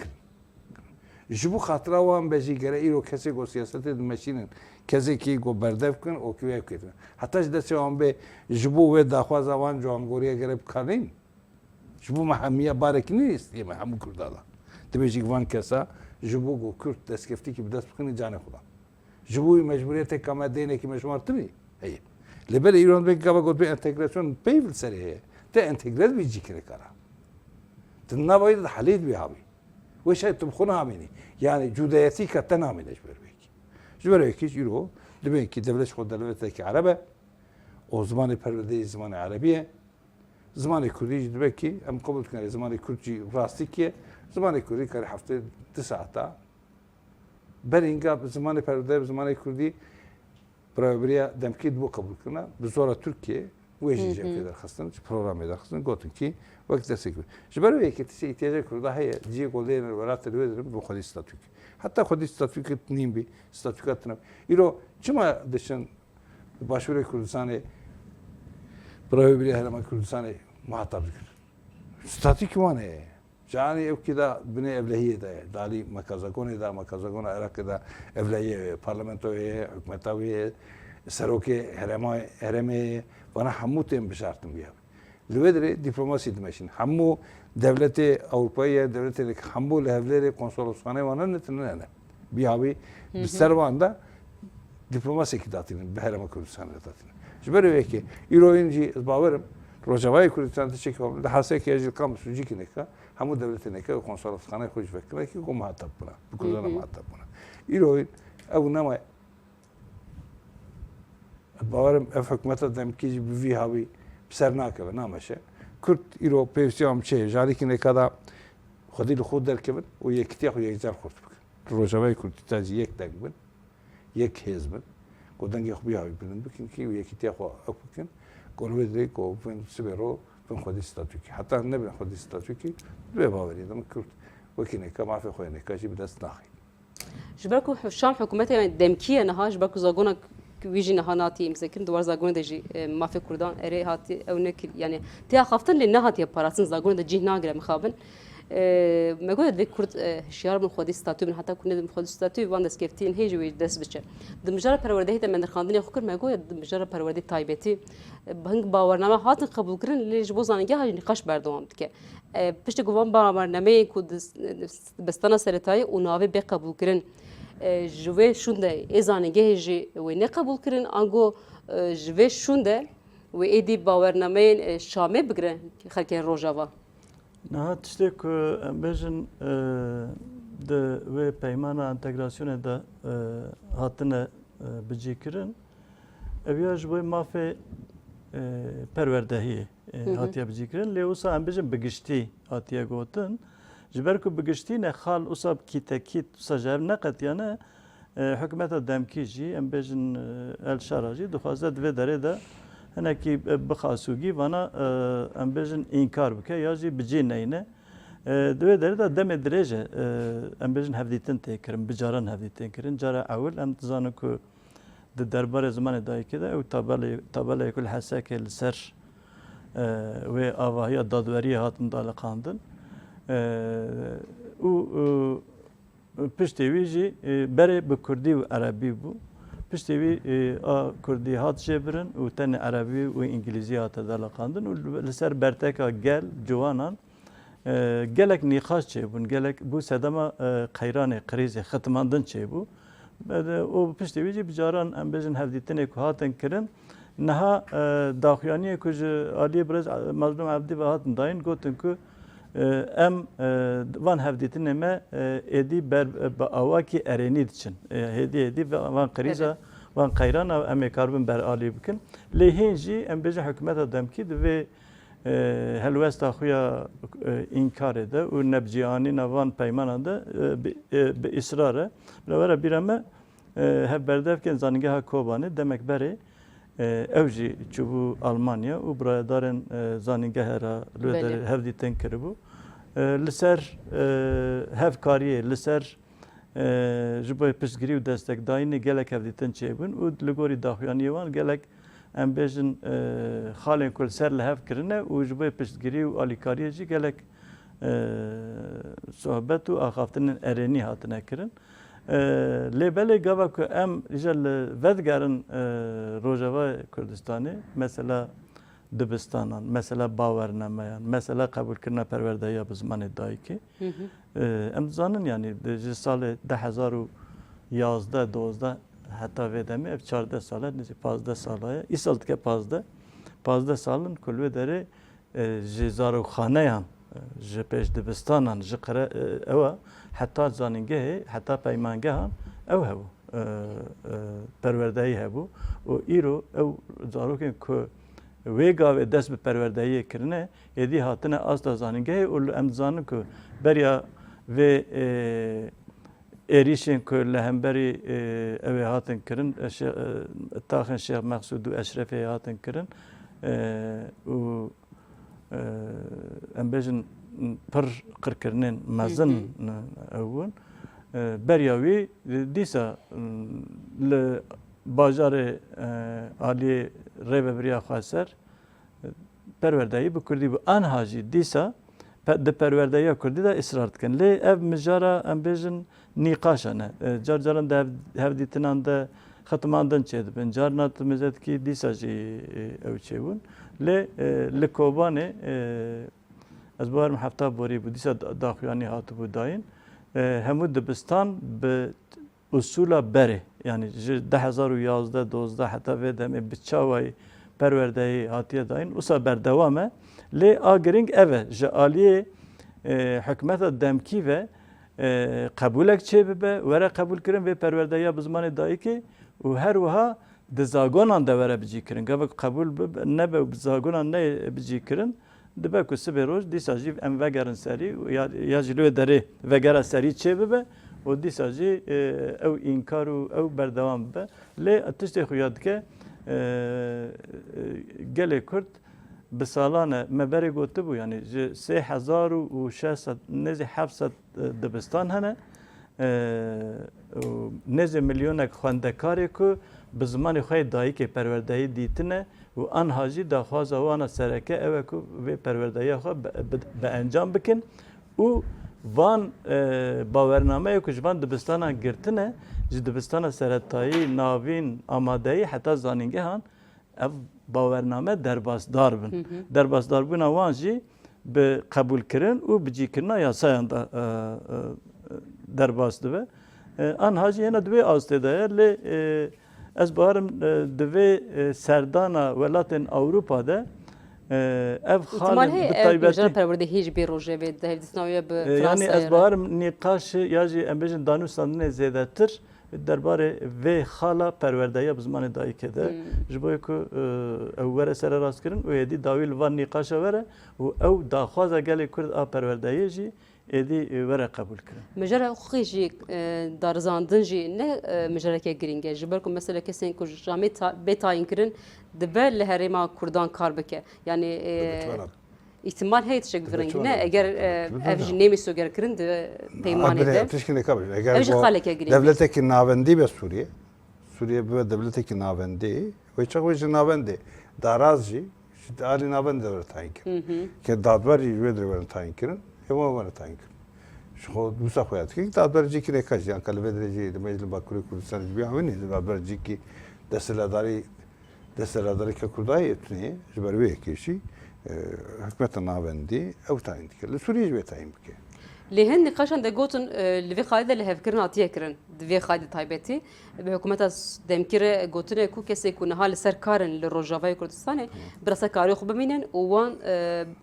جبو خاطر وان بجي غير ايرو كسي go سياسه ماشين كزي كي go بردف كن او كي وكيت حتى دسه وان به جبو و داخواز وان جانغوريا غير كارين جبو محميه باركني استي محمود كردالا تبيجي وان كسا جبوغو كرت دسكفتي كي بدس بكني جانه خدا جبوي مجبوريته كما دينه كي مشمار تبي هي لبل ايران بك كابا قلت بي انتجراسيون بيفل سريه te انتجرات بيجي كده كرا تنابايد حليت بيهابي وش تبخنا عميني يعني جودياتي كتنا عميني جبرك يرو دبي كي دبلش خد دبلتك عربه او زمان پرده زمان عربيه زمان كردي دبي كي ام قبل كان زمان كردي راستيكيه زمان کردی کاری هفته 2 ساعته برینگا زمان پرده زمان کردی برای دمکید بو قبول کنه بزورا ترکیه ویجی جمعی درخواستن پروگرامی درخواستن گفتن کی وقت دستگیر جبرو یکی تیسی احتیاج کرده هی جی گلدین ولات الوزر بو خودی استاتیک حتی خودی استاتیک نیم بی استاتیکات نم ایرو چما دشن باشوره کردستان برای هرما کردستان محتاب کرد ستاتیک وانه جانی او کدا بنی evlehiyه ده دالی مکازگونه ده مکازگونه عراق ده evlehiyه پارلمانتویه حکومتویه سروکه هرمه وانا همو تیم بشارتم بیام لودره دیپلماسی دمشین همو devlet Avrupa'ya devlet hambu lehevleri konsoloskhane vanan netine ne biavi servanda diplomasi kidatının behrema Kürdistan kidatının. Jbere ki İroyunci bavarım Rojavay Kürdistan çekiyor. Daha seki ajil kam suci ki neka hamu devletine ki konsoloskhane kuş bekle ki o muhatap buna. Bu kuzana muhatap buna. İroyun ev nama bavarım ev hükümete demkici bir vihavi sernak ve namaşe. Kürt İro pevsiyam şey jari ki ne kadar خودی خود در کبن و یکتی خو یک جار خورد بکن. روزهای کردی تازی یک دنگ بن، یک حزب بن. کدنگی خو بیایی بودن بکن که و یکتی خو اک بکن. کلوی دری کو بن سبرو بن خودی استاتوی کی. حتی نبین خودی استاتوی کی به باوری دم کرد. و کی نکا معرف خوی نکا جی بدست نخی.
جبركو شام حكومتها يعني دمكيه نها جبركو زاغونا ويجي نهاناتي مسكن دوار زاغون دجي ما في كردان اري هاتي او نكل يعني تي خافتن لنهاتي باراسن زاغون دجي ناغره مخابن ما قلت ذيك كرد شيار من خودي ستاتو من حتى كنا من خودي ستاتو وان دس كيفتين هيجي ويدس بتشن دمجرة پرورده هيدا من خاندني خكر ما قلت دمجرة پرورده تايبتي بهنگ باورنامه هاتن قبول كرن ليش بوزانگه هاي نقاش بردوام دكه پشت گوان باورنامه كود بستانا سرتاي و ناوي به قبول كرن جوه شونده ازانگه هيجي و نه قبول كرن انگو جوه شونده و ايدي باورنامه شامه بگرن خلک روجاوا
نه تشتی که امروزن د و پیمان انتگراسیون دا هاتنه بچی کردن. اویاش باید مافی پروردهی هاتیه بچی کردن. لیوسا امروزن بگشتی هاتیه گوتن. جبر که بگشتی نه خال اصاب کیت سجاب نقطیانه حکومت دمکیجی امروزن الشراجی دخواسته دوی داره دا هنر کی بخاسوگی وانا امروزن انکار بکه یا جی بجی نینه دوی داره دا دم درجه امروزن هفدیتن تکرم بجاران هفدیتن کرن جارا اول ام تزانو که دربار زمان دایی که دا او تابله کل حساک لسر و آواهی دادوری هاتن دالقاندن او پشتی ویجی بره به کردی و عربی بو پشتیوی کردی هات جبرن و تن عربی و انگلیسی هات دلقاندن و لسر برتکا گل جوانان گلک نیخاش چه بون گلک بو سدما قیران قریز ختماندن چه بو و پشتیوی جی بجاران ام بجن هفدیتنه که هاتن کرن نها داخیانی کج علی برز مظلوم عبدی و هاتن داین گوتن که ام وان هفدیتنه ما ادی بر با آواکی ارینید چن هدی وان قریزا وان قیران ام کاربن بر عالی بکن لهینجی ام بجه حکومت دمکی و هلوست خویا انکار ده و نبجیانی نوان پیمان ده به اصراره برای بیرامه هف بردف کن زنگه ها کوبانه دمک بره اوجی چوبو آلمانیا و برادران زنگه هرا لودر هفدیتن کربو لسر هفکاریه لسر جبای پشتگیری و دستک داینی گلک هفدیتن چه بون و لگوری داخویانی وان گلک ام بیشن خالن کل سر لحف کرنه و جبای پشتگیری و آلیکاریه جی گلک صحبت و آخافتن ارینی هاتنه کرن لیبلی گاوا که ام ریجل ودگرن روجاوا کردستانی مثلا دبستانان مثلا باورنامه‌یان مثلا قبول کردن پرورده‌ای به زمان دایی که ام زانن یعنی در سال 2011 12 حتی ودمی 14 ساله نیست 15 ساله این سال که 15 سالن کلوی داره جزارو خانه یان جپش دبستانان جقره او حتی زانینگه حتی پیمانگه هم او هبو پرورده‌ای هبو و ایرو او زارو که ویگا و دست به پرورده‌ای کرنه ادی هاتنه آستا زانینگه اول امزانه که بریا و ایریشن که لهمبری اوی هاتن کرن تاخن شیخ مقصود و اشرفی هاتن کرن و ام بیشن پر قرکرنن مزن اون بریاوی دیسا ل باجار عالی ریب بریا خاصر پرورده‌ای بکردی با آنها جی دیسا de perwerdeya Kurdî de ısrar dikin. Lê ev mijara em bêjin nîqaşa ne. Car caran de hevdîtinan de xetmandan çê dibin. Carna tu mêzetkî dîsa jî ew çêbûn. Lê li Kobanê ez barim hefta borî bû dîsa daxuyanî hatibû dayîn. Hemû dibistan bi usûla berê yani ji 2011-12 heta vê demê bi çawayê perwerdeyê hatiye dayîn wisa berdewam e. Lê a giring ev e ji aliyê hikûmeta demkî ve qebûlek çê bibe were qebûl kirin vê perwerdeya bi zimanê dayîkê û her wiha di zagonan de were bicî kirin. Gevek qebûl nebe bi zagonan ne bicî kirin dibe ku sibê roj dîsa jî em vegerin serî ya ji lê derê vegera serî çê bibe û dîsa jî ew înkar û ew berdewam bibe. Lê tiştê xuya dike gelê Kurd bi salan e me berê gotibû yani ji 3600 nêzî 700 dibistan hene nêzî milyonek xwendekarê ku bi zimanê xwe dayîkê perwerdeyî dîtine û anha jî daxwaza wan a sereke ew e ku vê perwerdeya xwe bi encam bikin û van bawernameyê ku ji van dibistanan girtine ji dibistana seretayî navîn amadeyî heta zanîngehan ev bawername derbasdar bin. Derbasdarbûna wan jî bi qebûlkirin û bicîkirina yasayan da derbas dibe. Anha jî hene divê astê de ye lê ez barim divê serdana welatên Ewropa de ev
İhtimal
xalên bi
heye
taybetî
perwerdehî ji bê rojê vê dihevdîtinawiye bi
yani
Fransayê
ez
re.
barim nîqaş ya jî em bêjin danûstandinê zêdetir derbarê vê xala perwerdeya bi zimanê dayîkê de ji bo ku ew were sererast kirin û êdî dawî li van nîqaşa were û ew daxwaza gelê Kurd a perwerdeyê jî êdî were qebûl kirin.
Mijara xwe jî darizandin jî ne mijareke giring e ji ber ku mesela kesên ku jamê bêtayîn kirin dibe li herêma Kurdan kar bike. Yani ihtimal heye tişek giring ne eger ev jî nemê soger kirin di peymanê de.
Tişkî kabul.
Ev jî xaleke giring.
Devletekî navendî be Suriye. Suriye be devletekî navendî ve çaxwe ji navendê daraz jî ji alî navendê were tayîn kirin. Ke dadberî ji wê derê were tayîn kirin. Ewa were tayîn kirin. Wisa xuya dike dadber cîkî nêkaş yan qelbê derê jî di Meclî Bakurê Kurdistanê jî bîhavînê dadber cîkî destelerdareke Kurdayê tune ji ber wê yekêşî hikûmeta navendî ew tayîn dike. Li Sûriyê jî wê tayîn bike.
Lê hin nîqaşan de gotin li vê xalê de li hevkirin hatiye kirin di vê xalê taybetî bi hikûmeta demkî re gotine ku kesê ku niha li ser karin li Rojavayê Kurdistanê bi rastkarî xwe bimînin û wan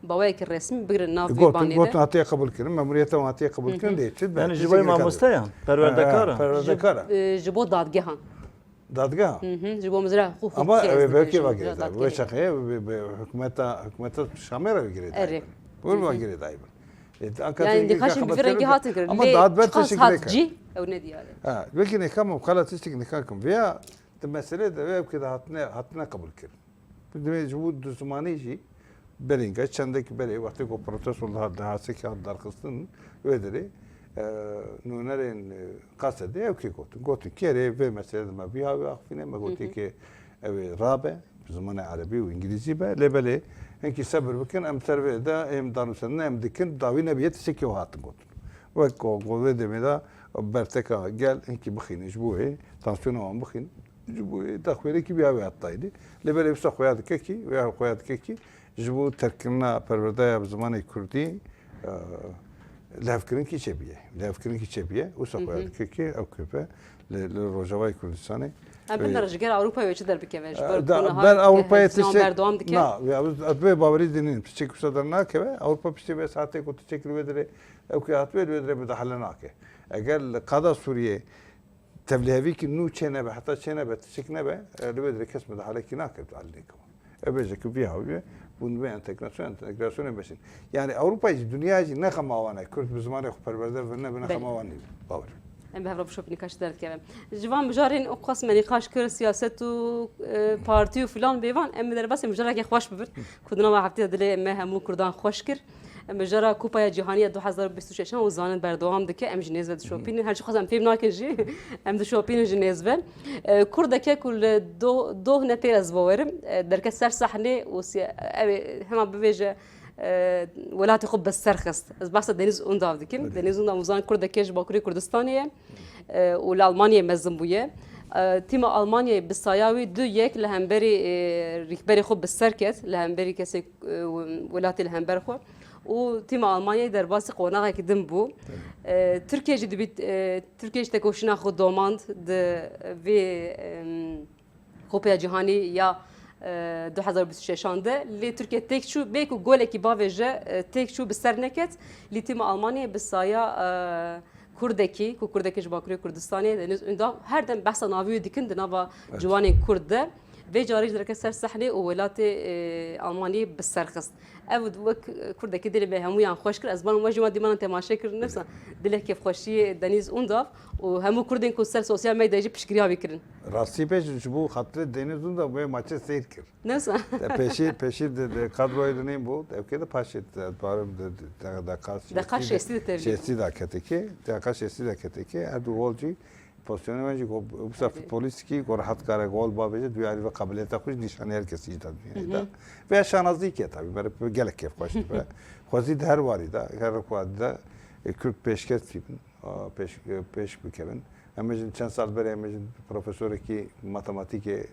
bawayekî resmî bigirin nav vê banê
Gotin
de.
hatiye qebûl kirin, memuriyeta wan hatiye qebûl kirin lê çi
Yani ji bo mamosteyan perwerdekaran.
perwerdekara.
Ji bo dadgehan.
Dadgah.
Ji bo mizra xwe
Ama belki var girdi. Bu şakaya hükümete Şamera girdi.
Evet.
Bu var girdi dayı.
Yani dikhaşın bir rengi hatın kirin.
Ama daha da
teşekkür
teşekkür
ev ne diyare.
Ha, belki ne kam kala teşekkür ne kam veya mesele de ve ki hatına kabul kirin. Bir de bu zamanı ji beringa çandaki beri vakti ko protesto da haseki dar kıstın öderi nunaren kasede ev ki gotu kere ve mesele de ma biha ve akfine ma goti ki ev rabe zamanı Arabi ve İngilizce be lebele henki sabır bakın em serve da em danusanna em dikin davi nebiyet seki o hatın gotu ve ko ve demeda berteka gel henki bخين جبوه tansiyonu am bخين جبوه takviri ki biha ve hattaydı lebele bir sakhoyad keki ve khoyad keki جبو تركنا پروردایا زمانی کردی لافکرین کی چبیه لافکرین کی چبیه و سخویاد کی او کپه لروجوای کردستانی
Em bin rejger Avrupa'ya çi derbike ve
ben Avrupa'ya
teşek berdewam dike.
Na ya adbe bavari dinin pişik kusadarna ke Avrupa pişti ve saate ko teşekkür vedere ev ki atbe vedere müdahalena ke eğer qada Suriye tevlihevi ki nu çene be hatta çene be teşekkne be vedere kes müdahale ki na ke allik ebece ki biha bunu bir entegrasyon besin. Yani Avrupa dünyayı ne kamavanı Kürt bir zamanı perverder ve ne kamavanı bağır.
Em be hevra şop nikaş derke. Civan mijarên o qasme nikaş kir siyaset û parti û filan bêvan em derbas mijareke xweş bibin. Kudina ve hafte dilê em hemû Kurdan xweş kir. Mijara Kupaya Cihaniye 2026 û zanin berdewam dike em ji nêz ve dişopînin her çi xwazem fêm nakin jî em dişopînin ji nêz ve Kurdeke ku li doh ne pêr ez bowerim derke ser sahnê û ev hema bibêje ولاتی خوب بس سرخست از بحث دنیز اون داو دکیم دنیز اون داوزان کرد کش باکوری کردستانیه و لالمانیه مزن بویه تیم آلمانیا بسایاوی دو یک لهمبری ریکبری خوب بسرکت لهمبری کسی ولاتی لهمبر خو و تیم آلمانیا در باس قوناغ کدم بو ترکیه جدی بیت ترکیه جت کوشنا خود دوماند د وی کوپیا جهانی یا 2026 ده لی ترکیه تک شو بیکو گل کی باوجه تک شو بسر نکت لی تیم آلمانیا بسایا کردکی کو کردکیش باکوری کردستانی دنیز اوندا هر دم بحث ناوی دیکن دنوا جوانی کرده و جاریج درک سر صحنه و ولات آلمانی بسرخست اود وک کردکی دل به همو یان خوش کر از بان مجموعه دیمان تماشا کر نفسا دل کیف خوشی دنیز اوندا و همو کردن کو سر سوسیال میدیا جی پشکریا بکرن
راستی پیش bu hattı deniz اوندا به maçı seyir kir.
نفسا
peşi de kadroyu deneyim bu. Evke de paşet barım da
دقیق شستی تبلی
şesti da keteki. Da şesti da keteki. Erdu golcü pozisyonu bence bu sefer futbolistki rahat kare gol babece duyarı ve kabiliyete kuş nişanı herkes icad dünyada. Ve şanazlı ki tabii böyle gelek kef koştu böyle. Kozi her var da her kuadda 45 kez tipin peş bükevin. Emecin çen saat beri emecin profesörü ki matematike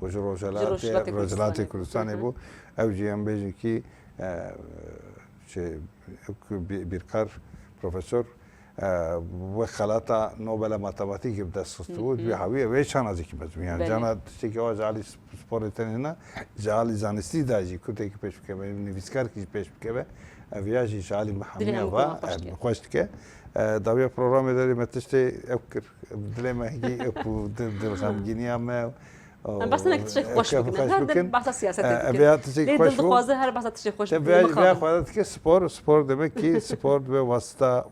koca rojalate Kürdistan'ı bu. Evci emecin ki bir kar profesör و خلاطه نوبل ماتماتیک بدست بود به هویه و چانازی که بزنیم یعنی جانا چیزی که جالی سپورتن نه جالی زانستی داشتی کتی که پیش بکه نویسکار کی پیش بکه ویاجی جالی محمیه و خوشت که داوی پروگرام داری متشتی افکر دلما هیچی اپو دل خمگینی هم
بس انك تشي خوش بكنا هذا بحث سياسه
ليه
ضد خوازه هر بحث تشي خوش
بیا خودت که spor demek ki spor ve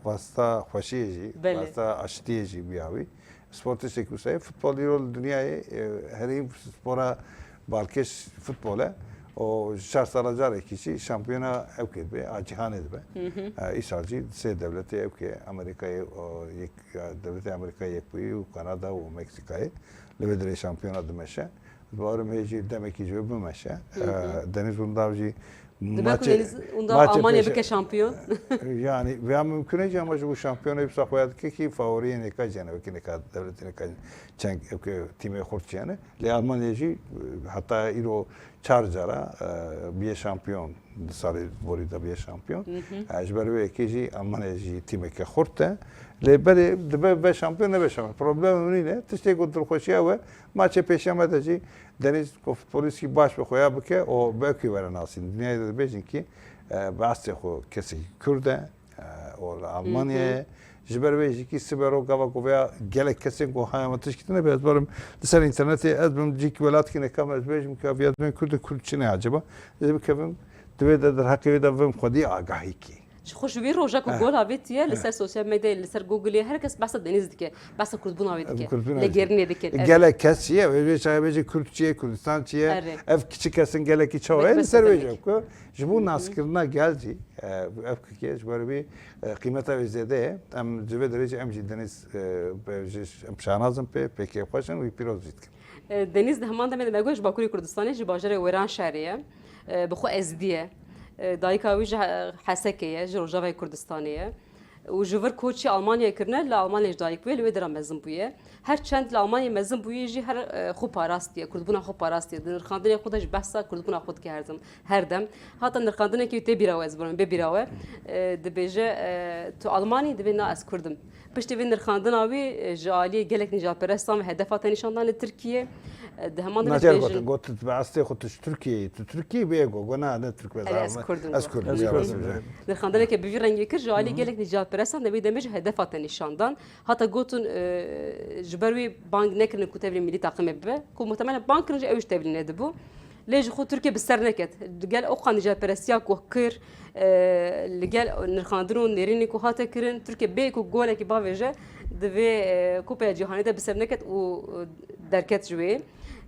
vasıta خوشیجی vasıta aştiyeji بیاوی spor teşekkür sayı futbol yol dünyayı her spora balkeş futbola o şartlar kişi şampiyona evked be cihan edbe İsrail se devleti evke Amerika'yı devleti Amerika'yı ekbuyu Kanada ve Meksika'yı لبدري شامبيونات دمشق دوارم هيجي دمك يجي بمشى دنيز ونداوجي
ماتش ألمانيا بك شامبيون
يعني ويا ممكن يجي ama bu şampiyonu bir sakoyat ki favori ne kajana ve ne kad devletine kaj çenk time khurçyane le Almanya'yı hatta iro çarjara bir şampiyon sari borida bir şampiyon ajber ve ki Almanya'yı time ke khurte le bere be şampiyon ne be şampiyon problem ne tişte kontrol khoşya ve maçı peşemedeci deniz futbolisti baş ve khoya bke o belki veren aslında dünyada da bejin ki bahse xo kesi Kürde o Almanya'ya جبر بيجي كي سبرو كوا كوفيا جالك كسين كو هاي ما تشكتنا بس برم لسه الانترنت ادم جيك ولات كنا كم بيجي مكافيات بين كل شيء عجبه اذا بكفم تبدا در حقي دا فهم خدي اگاهي كي
خوش بیر روزا کو گل هابیتیه لسر سوشال میدیا لسر گوگلی هر کس بحث دنیز دیگه بحث کردبون هابیتیه لگرنی دیگه
گله کسیه ve çay bece Kürtçiye Kürdistançiye ev küçük kesin gele ki çoğu lسر bece ko bu naskırına geldi ev ki böyle bir kıymete vezede am cüve derece em deniz şanazım peki başın bir piroz zitkin
deniz de hemen de megoş Bakuri Kürdistan'ı jibajere ویران شهریه بخو ازدیه دایکا ویج حسکیه جروجاوی کردستانیه و جوور کوچی آلمانیا کرنه ل آلمانیا دایک ویل و درام مزن بویه هر چند ل آلمانیا مزن بویه جی هر خو پاراستیه کردبونا خو پاراستیه در خاندنی خودش بحثا کردبونا خود که هر دم حتی در خاندنی که تی بیراو از برام بیراو دبیجه تو آلمانی دبینا از کردم پشت وین در خاندناوی جالی گلک نجات پرستان و هدفات نشاندان ترکیه ده همان
نجار قلت بعثت خودش ترکیه بیگو گنا نه ترک از کردم
در خاندنی که بیوی رنگی کر جالی گلک نجات پرستان دبی دمیج هدفات نشاندان حتی گوتون جبروی بانک نکرن کتابی ملی تقیم به کو محتملا بانک رنج اوش تبلی ندبو ليش خو تركيا بالسر نكت قال اوقا نجا برسياك وكر اللي قال نرخاندرون نيريني كو هاتا كرن تركيا بيكو جولك بافيجا دفي كوبا جهانيدا بالسر نكت ودركت جوي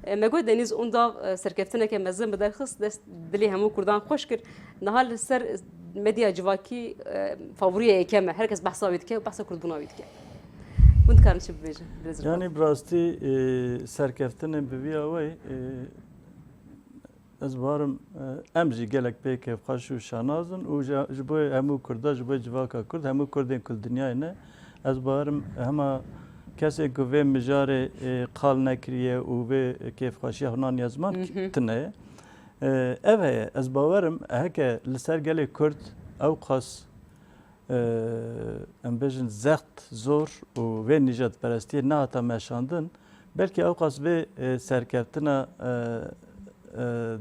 ما قلت دنيز اوندا سركفتنا كمزن بدرخص دلي همو كردان خوش كر نهال سر ميديا جواكي فافوريه كما هركس بحثا ويدك بحثا كردبونا ويدك وانت كان شو بيجي
يعني براستي سركفتنا ببيا وي ez varım em jî gelek pê kevxweş û şanazin û ji bo hemû Kurda ji bo civaka Kurd hemû Kurdên ku dinyayê ne ez barim hema kesê ku vê mijarê qal nekiriye û vê kêfxweşiya hunaniya ziman tune ye. Ev heye ez bawerim heke li ser gelê Kurd ew qas em bêjin zext zor û vê nîjadperestiyê nehata meşandin belkî ew qas vê serkeftina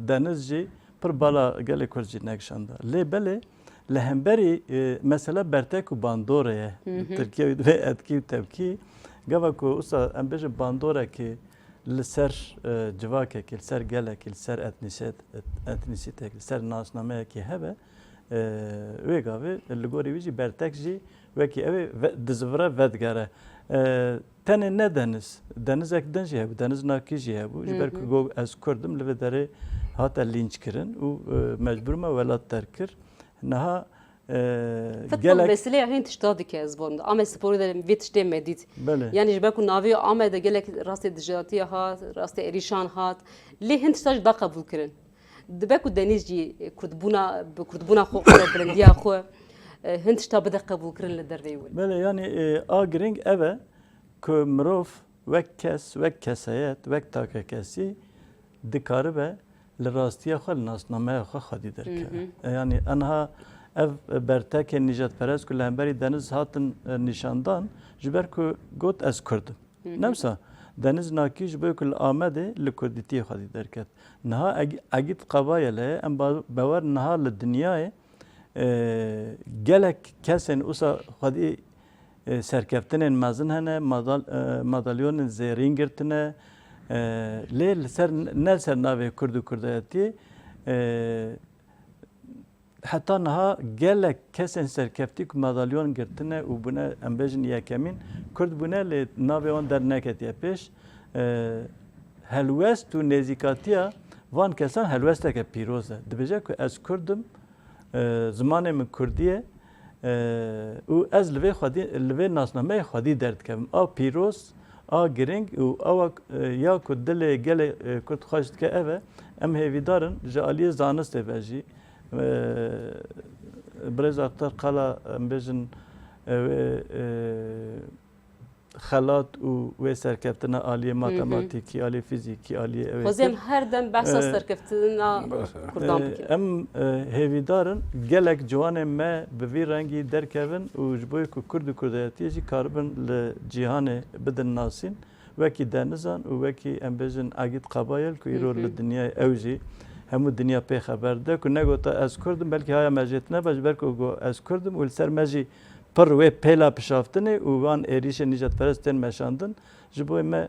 deniz jî pir bala gelê Kurd jî nekişanda. Lê belê li hemberî mesela bertek û bandorê ye Tirkiye vê etkî û tevkî gava ku wisa em bêjin bandorekî li ser civakekî li ser gelekî li ser etnisîtekî li ser nasnameyekî hebe wê gavê li gorî wî jî bertek jî wekî ew ê dizivire vedgere. Tenê ne deniz denizek din jî hebû deniz nakî jî hebû ji ber ku got ez Kurdim li vê derê hate lînçkirin û mecbûr me welat derkir. Niha
Futbol vesileya hin tişta dike ez borim. Ame sporê de vê tiştê me dît. Yani ji ber ku navê Ame de gelek rastê dijatiya hat, rastê êrîşan hat. Lê hin tişta jî da qebûl kirin. Dibe ku deniz jî kurdbûna xwe bilindiya xwe hin tişta bide qebûl kirin li derveyê wê.
Bele yani a giring ev e ku mirov wek kes, wek kesayet, wek takekesî dikaribe li rastiya xwe li nasnameya xwe xwedî derkeve. Yani enha ev bertekên nîjadperest ku li hemberî deniz hatin nîşandan ji ber ku got ez Kurdim. Nemsa deniz nakî ji bo ku li Amedê li Kurdîtiyê xwedî derket. Niha egît qebayê heye em bawer niha li dinyayê gelek kesên wisa xwedî serkeftinên mezin hene, madalyonên zêrîn girtine lê li ser ne ser navê Kurd û Kurdayetiyê heta niha gelek kesên serkeftî ku madalyon girtine û bûne em bêjin yekemîn Kurd bûne lê navê wan derneketiye pêş helwest û nêzîkatiya van kesan helwesteke pîroz e. Dibêje ku ez Kurdim zimanê min Kurdî ye û ez li vê nasnameyê xwedî derdikevim. A pîroz, a giring û ewa ya ku dilê gelê Kurd xweş dike ev e em hêvîdarin ji aliyê zanistê ve jî Birêz Aktar qala em bêjin xelat û wê serkeftina aliyê matematîkî, aliyê fîzîkî, aliyê ew
Xwezî her dem behsa serkeftina Kurdan bikin.
Em hêvîdarin gelek ciwanên me bi vî rengî derkevin û ji bo ku Kurd û Kurdayetiyê jî karibin li cîhanê bidin nasîn wekî denizan û wekî em bêjin egît qebayel ku îro li dinyayê ew jî hemû dinya pê xeber de ku negota ez Kurdim belkî haya me jê tune be ji ber ku got ez Kurdim û li ser me jî pir wê pêla pişaftinê û wan êrîşên nîjadperestên meşandin ji bo me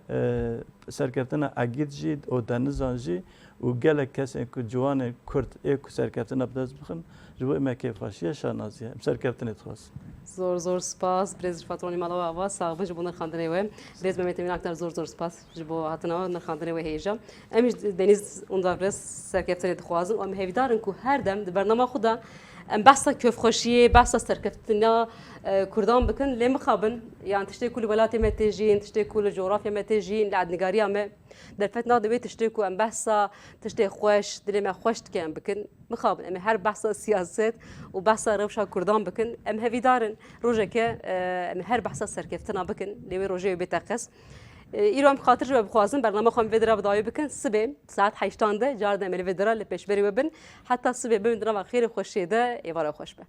serkeftina egît jî û denizan jî û gelek kesên ku ciwanên Kurd ê ku serkeftina bi dest bixin ji bo me kêfxweşiya şanaziye em serkeftinê dixwazin.
Zor spas Birêz Fatronî Malava ava saxibin ji bo nirxandinê we. Birêz Mehmet Emîn Aktar zor spas ji bo hatina nirxandinê we hêja. Em jî Deniz û Birêz serkeftinê dixwazin û em hêvîdarin ku her dem di bername xwe de em behsa kevxweşiyê, behsa serkeftina Kurdan bikin lê mixabin yan tiştê ku li welatê me tê jîn, tiştê ku li coğrafya me tê jîn, li ednîgariya me derfet nade wê tiştê ku em behsa tiştê xweş, dilê me xweş dike em bikin mixabin em her behsa siyaset û behsa rewşa Kurdan bikin em hevîdarin rojeke em her behsa serkeftina bikin lê wê rojê bê teqes. îro em xatir ji we bixwazin bername xwe em vê dira bi dawî bikin sibê saet 8 de car de em li vê dira li pêşberî we bin heta sibê bibin di nava xêrê xweşê de êvara xweş be.